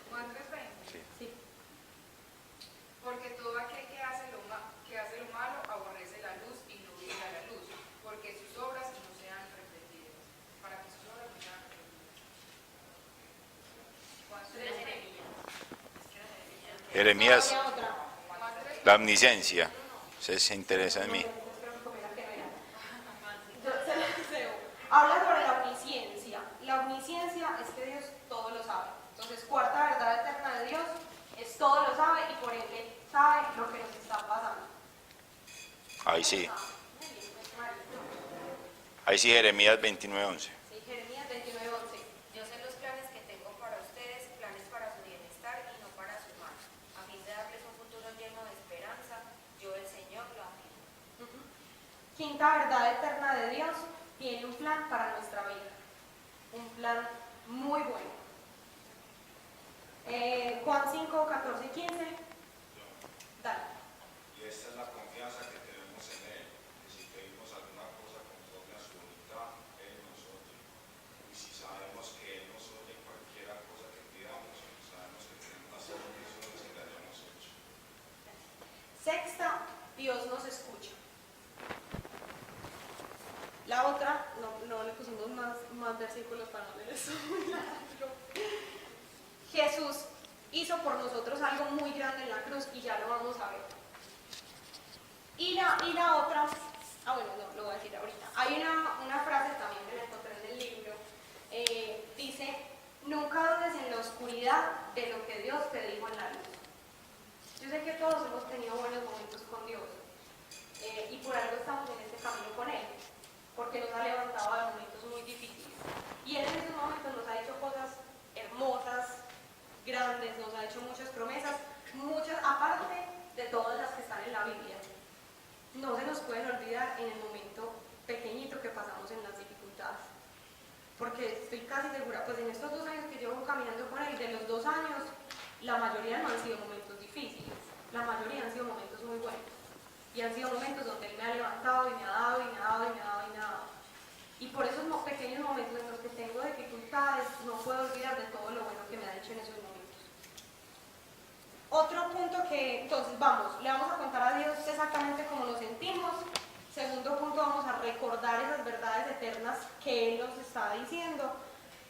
Juan 3:20. Sí. Sí. Porque todo aquel que hace lo malo aborrece la luz y no viene a la luz, porque sus obras no sean repetidas. Para que sus obras no sean repetidas. Juan 3:20. Jeremías, Había otra. Juan 3:20. la omnisciencia. Se interesa en mí. Habla sobre la omnisciencia. La omnisciencia es que Dios todo lo sabe. Entonces, cuarta verdad eterna de Dios es todo lo sabe y por ende sabe lo que nos está pasando. Ahí sí. Ahí sí, Jeremías 29:11. Sí, Jeremías 29:11. Yo sé los planes que tengo para ustedes, planes para su bienestar y no para su mal, a fin de darles un futuro lleno de esperanza. Yo, el Señor, lo afirmo. Quinta verdad eterna de Dios tiene un plan para nuestra vida. Un plan muy bueno. Juan 5, 14 y 15. Dale. Y esta es la confianza que tenemos en Él, que si pedimos alguna cosa conforme a su voluntad, Él nos oye. Y si sabemos que Él nos oye en cualquier cosa que pidamos, sabemos que tenemos las peticiones que le hayamos hecho. Sexta, Dios nos escucha. La otra, no le pusimos más versículos para no leer eso muy largo. Jesús hizo por nosotros algo muy grande en la cruz y ya lo vamos a ver. Y la otra, bueno, no, lo voy a decir ahorita. Hay una frase también que la encontré en el libro, dice, nunca dudes en la oscuridad de lo que Dios te dijo en la luz. Yo sé que todos hemos tenido buenos momentos con Dios y por algo estamos en este camino con Él, porque nos ha levantado a momentos muy difíciles. Y Él en esos momentos nos ha hecho cosas hermosas, grandes, nos ha hecho muchas promesas, muchas aparte de todas las que están en la Biblia. No se nos pueden olvidar en el momento pequeñito que pasamos en las dificultades. Porque estoy casi segura, pues en estos 2 años que llevo caminando con Él, de los 2 años, la mayoría no han sido momentos difíciles, la mayoría han sido momentos muy buenos. Y han sido momentos donde Él me ha levantado y me ha dado y me ha dado y me ha dado y me ha dado. Y por esos pequeños momentos en los que tengo dificultades, no puedo olvidar de todo lo bueno que me ha hecho en esos momentos. Otro punto que, entonces vamos, le vamos a contar a Dios exactamente cómo nos sentimos. Segundo punto, vamos a recordar esas verdades eternas que Él nos está diciendo.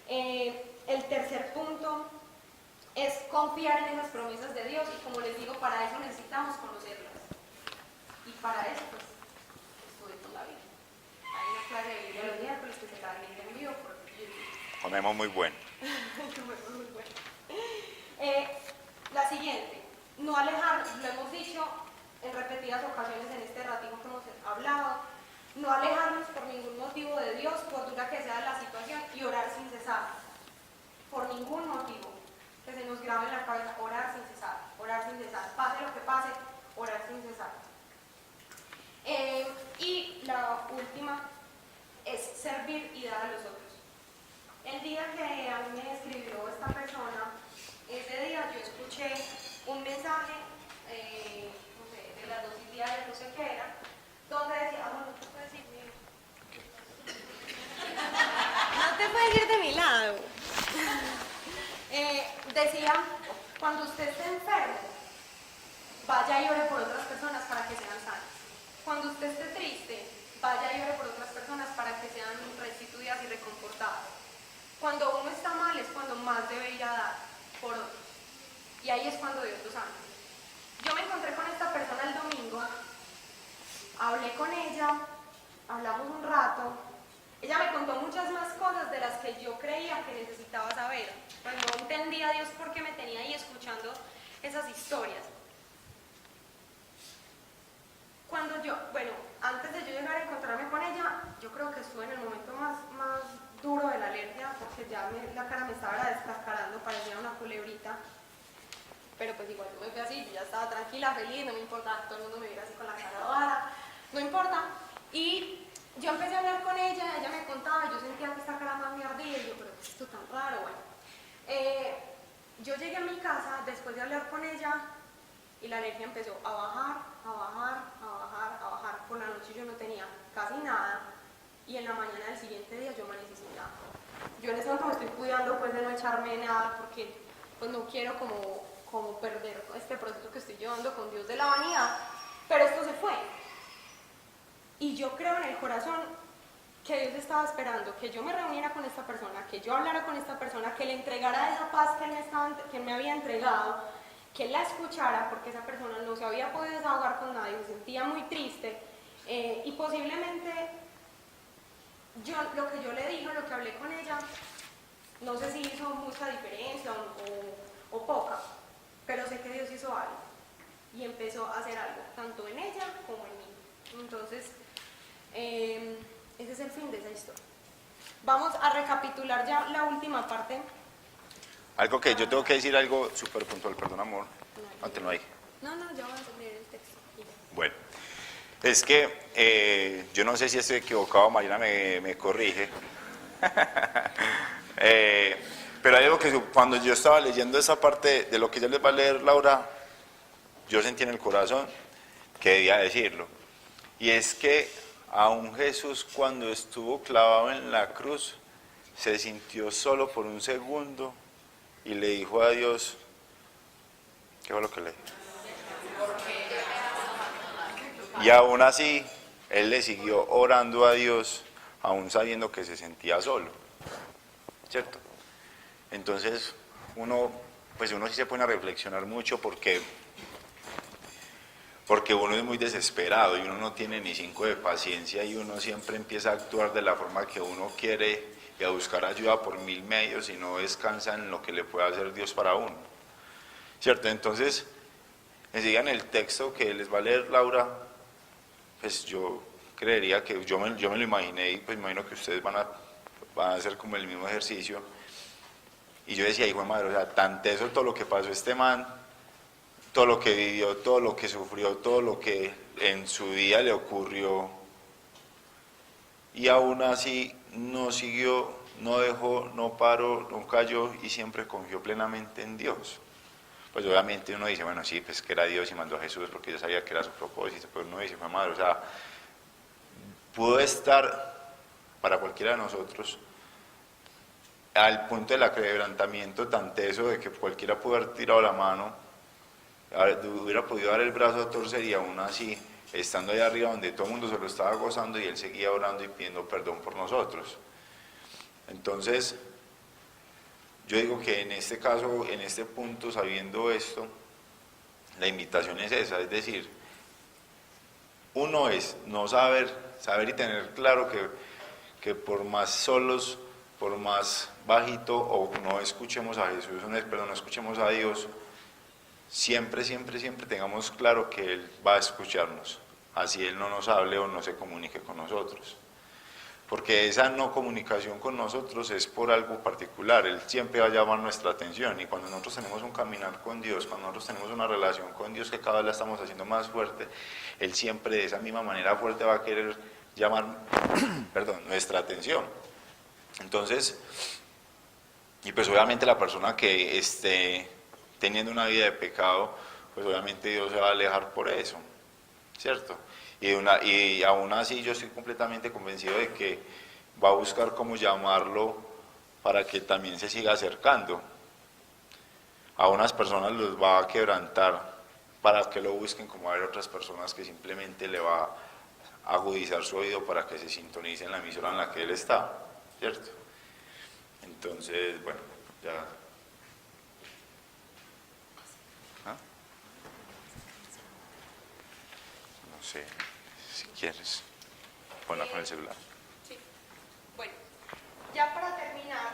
El tercer punto es confiar en esas promesas de Dios y como les digo, para eso necesitamos conocerlas. Y para eso, pues, estudiamos la Biblia. Hay una clase de Biblia los miércoles que se transmite en vivo por YouTube. Comemos muy bueno. Comemos muy bueno. La siguiente, no alejar, lo hemos dicho en repetidas ocasiones en este ratito que hemos hablado, no alejarnos por ningún motivo de Dios, por dura que sea la situación, y orar sin cesar. Por ningún motivo que se nos grabe en la cabeza, orar sin cesar, pase lo que pase, orar sin cesar. Y la última es servir y dar a los otros. El día que a mí me escribió esta persona, ese día yo escuché un mensaje, no sé, de las dosis diarias, no sé qué era, donde decía, no te puedes ir, no te puedes ir de mi lado. Decía, cuando usted esté enfermo, vaya y ore por otras personas para que sean sanas. Cuando usted esté triste, vaya y ore por otras personas para que sean restituidas y reconfortadas. Cuando uno está mal es cuando más debe ir a dar por otros. Y ahí es cuando Dios los ama. Yo me encontré con esta persona el domingo, hablé con ella, hablamos un rato. Ella me contó muchas más cosas de las que que yo creía que necesitaba saber. Pues no entendía a Dios por qué me tenía ahí escuchando esas historias. Cuando yo, bueno, antes de yo llegar a encontrarme con ella, yo creo que estuve en el momento más duro de la alergia, porque ya la cara me estaba descascarando, parecía una culebrita. Pero pues igual yo me fui así, yo ya estaba tranquila, feliz, no me importaba que todo el mundo me viera así con la cara rara, no importa. Y yo empecé a hablar con ella me contaba, yo sentía que esta cara más me ardía, y yo, pero ¿qué es esto tan raro? Bueno, yo llegué a mi casa después de hablar con ella, y la alergia empezó a bajar, a bajar, a bajar, a bajar. Por la noche yo no tenía casi nada, y en la mañana del siguiente día yo amanecí sin nada. Yo en ese momento me estoy cuidando pues de no echarme nada, porque pues no quiero como perder este proceso que estoy llevando con Dios de la vanidad, pero esto se fue. Y yo creo en el corazón que Dios estaba esperando que yo me reuniera con esta persona, que yo hablara con esta persona, que le entregara esa paz que él me había entregado, que él la escuchara, porque esa persona no se había podido desahogar con nadie, se sentía muy triste, y posiblemente lo que yo le dije, lo que hablé con ella, no sé si hizo mucha diferencia o poca, pero sé que Dios hizo algo y empezó a hacer algo, tanto en ella como en mí. Entonces, ese es el fin de esa historia. Vamos a recapitular ya la última parte. Algo que yo tengo que decir, algo súper puntual, perdón amor, no ahí. No, ya vamos a leer el texto. Bueno, es que yo no sé si estoy equivocado, Mariana me corrige, pero hay algo que cuando yo estaba leyendo esa parte de lo que ya les va a leer Laura, yo sentí en el corazón que debía decirlo, y es que aún Jesús cuando estuvo clavado en la cruz se sintió solo por un segundo y le dijo a Dios, ¿qué fue lo que le dijo? Y aún así, él le siguió orando a Dios, aún sabiendo que se sentía solo, ¿cierto? Entonces, uno sí se pone a reflexionar mucho porque uno es muy desesperado y uno no tiene ni 5 de paciencia y uno siempre empieza a actuar de la forma que uno quiere y a buscar ayuda por 1000 medios y no descansa en lo que le puede hacer Dios para uno, ¿cierto? Entonces, enseguida en el texto que les va a leer Laura, pues yo creería que yo me lo imaginé y pues imagino que ustedes van a hacer como el mismo ejercicio. Y yo decía, hijo de madre, o sea, tan teso todo lo que pasó este man, todo lo que vivió, todo lo que sufrió, todo lo que en su día le ocurrió, y aún así no siguió, no dejó, no paró, no cayó y siempre confió plenamente en Dios. Pues obviamente uno dice, bueno, sí, pues que era Dios y mandó a Jesús porque ya sabía que era su propósito, pero uno dice, madre, o sea, pudo estar para cualquiera de nosotros al punto del quebrantamiento tan teso de que cualquiera pudo haber tirado la mano, hubiera podido dar el brazo a torcer y aún así, estando allá arriba donde todo el mundo se lo estaba gozando y él seguía orando y pidiendo perdón por nosotros. Entonces, yo digo que en este caso, en este punto, sabiendo esto, la invitación es esa, es decir, uno es no saber y tener claro que por más solos, por más bajito o no escuchemos a Jesús, no escuchemos a Dios, siempre tengamos claro que Él va a escucharnos, así Él no nos hable o no se comunique con nosotros. Porque esa no comunicación con nosotros es por algo particular, Él siempre va a llamar nuestra atención y cuando nosotros tenemos un caminar con Dios, cuando nosotros tenemos una relación con Dios que cada vez la estamos haciendo más fuerte, Él siempre de esa misma manera fuerte va a querer llamar nuestra atención. Entonces, y pues obviamente la persona que esté teniendo una vida de pecado, pues obviamente Dios se va a alejar por eso, ¿cierto? Y aún así yo estoy completamente convencido de que va a buscar cómo llamarlo para que también se siga acercando. A unas personas los va a quebrantar para que lo busquen, como a ver otras personas que simplemente le va a agudizar su oído para que se sintonice en la emisora en la que él está, ¿cierto? Entonces, bueno, ya... No sé, si quieres, ponla con el celular. Sí. Bueno, ya para terminar,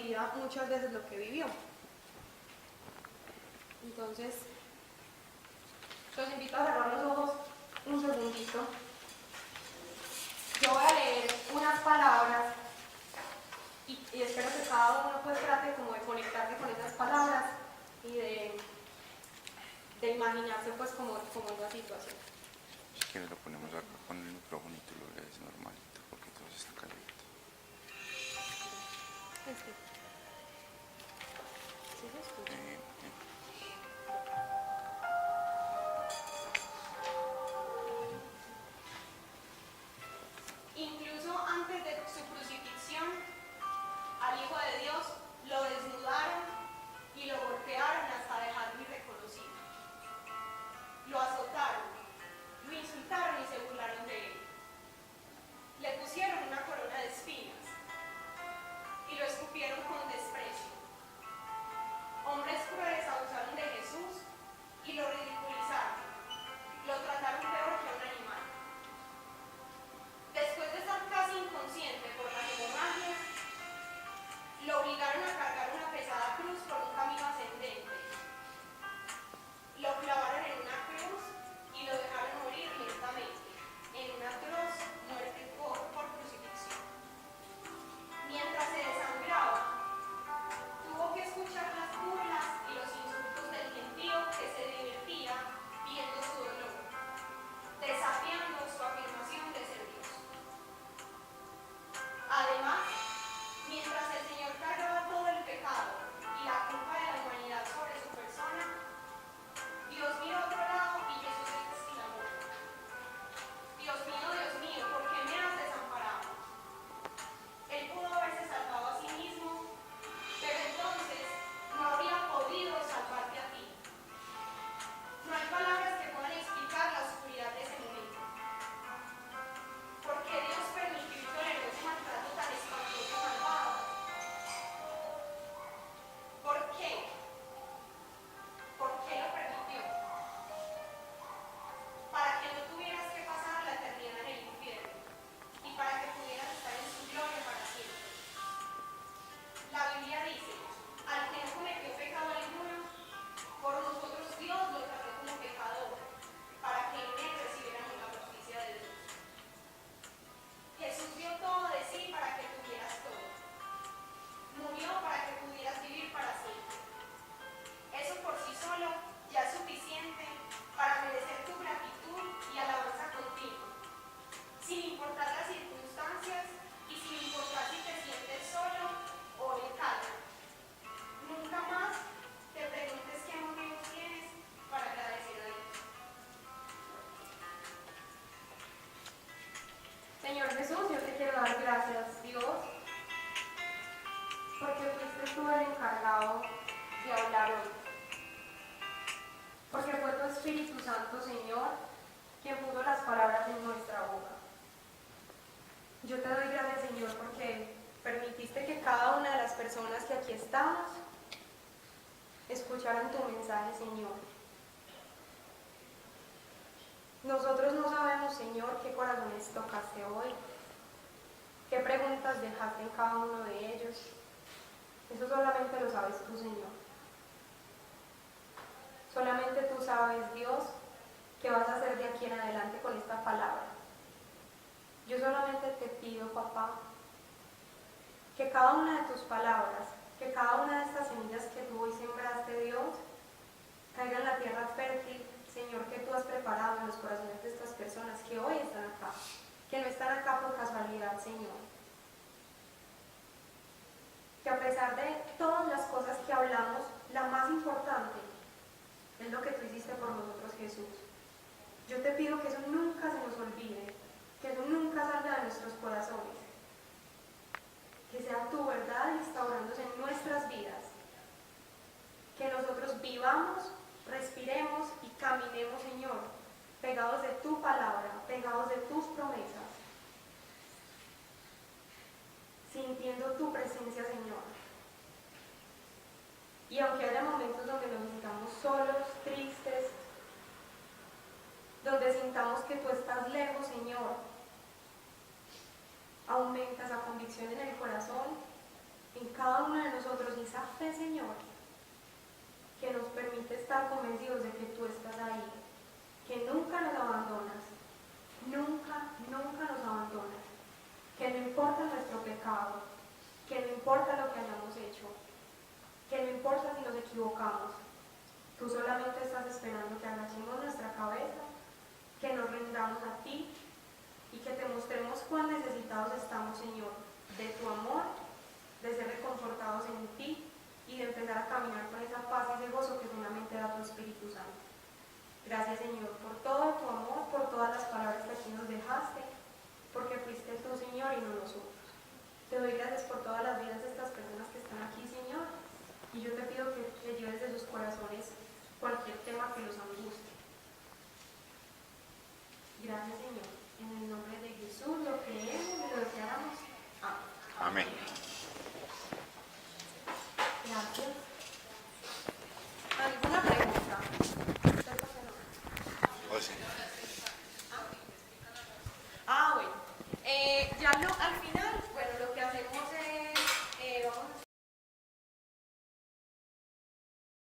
olvida muchas veces lo que vivió. Entonces, los invito a cerrar los ojos un segundito. Yo voy a leer unas palabras y espero que cada uno pues trate como de conectarse con esas palabras y de imaginarse pues como es la situación. Si quieres lo ponemos acá con el micrófono y tú lo lees normalito porque todo está caliente. ¿Sí se escucha? Incluso antes de su crucifixión, al Hijo de Dios lo desnudaron y lo golpearon hasta dejarlo irreconocible. Lo azotaron, lo insultaron y se burlaron de él. Le pusieron una corona de espinas y lo escupieron con desprecio. Hombres crueles abusaron de Jesús y lo ridiculizaron. Lo trataron peor que a un animal. Después de estar casi inconsciente por las hemorragias, lo obligaron a cargar una pesada cruz por un camino ascendente. Lo clavaron en una cruz y lo dejaron morir lentamente, en una atroz muerte por crucifixión. Mientras se desangraba, tuvo que escuchar las burlas y los insultos del gentío que se divertía viendo su dolor, desafiando su afirmación de ser Dios. Además, mientras el Señor cargaba todo el pecado y la culpa de la humanidad sobre su persona, Dios miró a otro lado y Jesús exclamó: Dios mío, ¿por qué me has desamparado? Él pudo haberse salvado a sí mismo, pero entonces no habría podido salvarte a ti. No hay palabras que puedan explicar la oscuridad de ese momento. ¿Por qué Dios permitió y toleró ese maltrato tan espantoso y malvado? ¿Por qué? ¿Por qué lo permitió? Para que no tuvieras que pasar la eternidad en el infierno y para que pudieras estar en su gloria para siempre. La Biblia dice: al que no cometió pecado alguno, por nosotros Dios lo trató como pecador, para que en él recibiéramos la justicia de Dios. Jesús dio todo de sí para que tuvieras todo. Murió para que pudieras vivir para siempre. Eso por sí solo ya es suficiente para merecer tu gratitud y alabanza continua, sin importar las circunstancias y sin importar si te sientes solo o en calma. Nunca más te preguntes qué motivos tienes para agradecer a Dios. Señor Jesús, yo te quiero dar gracias, Dios, porque fuiste tú el encargado de hablar hoy. Porque fue tu Espíritu Santo, Señor, quien puso las palabras en nuestra boca. Yo te doy gracias, Señor, porque permitiste que cada una de las personas que aquí estamos escucharan tu mensaje, Señor. Nosotros no sabemos, Señor, qué corazones tocaste hoy, qué preguntas dejaste en cada uno de ellos. Eso solamente lo sabes tú, Señor. Solamente tú sabes, Dios, qué vas a hacer de aquí en adelante con esta palabra. Yo solamente te pido, papá, que cada una de tus palabras, que cada una de estas semillas que tú hoy sembraste, Dios, caiga en la tierra fértil, Señor, que tú has preparado en los corazones de estas personas que hoy están acá, que no están acá por casualidad, Señor. Que a pesar de todas las cosas que hablamos, la más importante es lo que tú hiciste por nosotros, Jesús. Yo te pido que eso nunca se nos olvide, que eso nunca salga de nuestros corazones. Que sea tu verdad instaurándose en nuestras vidas. Que nosotros vivamos, respiremos y caminemos, Señor, pegados de tu palabra, pegados de tus promesas, sintiendo tu presencia, Señor. Y aunque haya momentos donde nos sintamos solos, tristes, donde sintamos que tú estás lejos, Señor, aumenta esa convicción en el corazón, en cada uno de nosotros. esa fe, Señor, que nos permite estar convencidos de que tú estás ahí, que nunca nos abandonas, nunca, nunca nos abandonas, que no importa nuestro pecado, que no importa lo que hayamos hecho, que no importa si nos equivocamos, tú solamente estás esperando que agachemos nuestra cabeza, que nos rindamos a ti y que te mostremos cuán necesitados estamos, Señor, de tu amor, de ser reconfortados en ti y de empezar a caminar con esa paz y ese gozo que solamente da tu Espíritu Santo. Gracias, Señor, por todo tu amor, por todas las palabras que aquí nos dejaste, porque fuiste tú, Señor, y no nosotros. Te doy gracias por todas las vidas de estas personas que están aquí, Señor, y yo te pido que lleves de sus corazones cualquier tema que los angustie. Gracias, Señor. En el nombre de Jesús lo creemos y lo declaramos. Amén. Amén. Gracias. ¿Alguna pregunta? Oh, sí. Bueno. Ya al final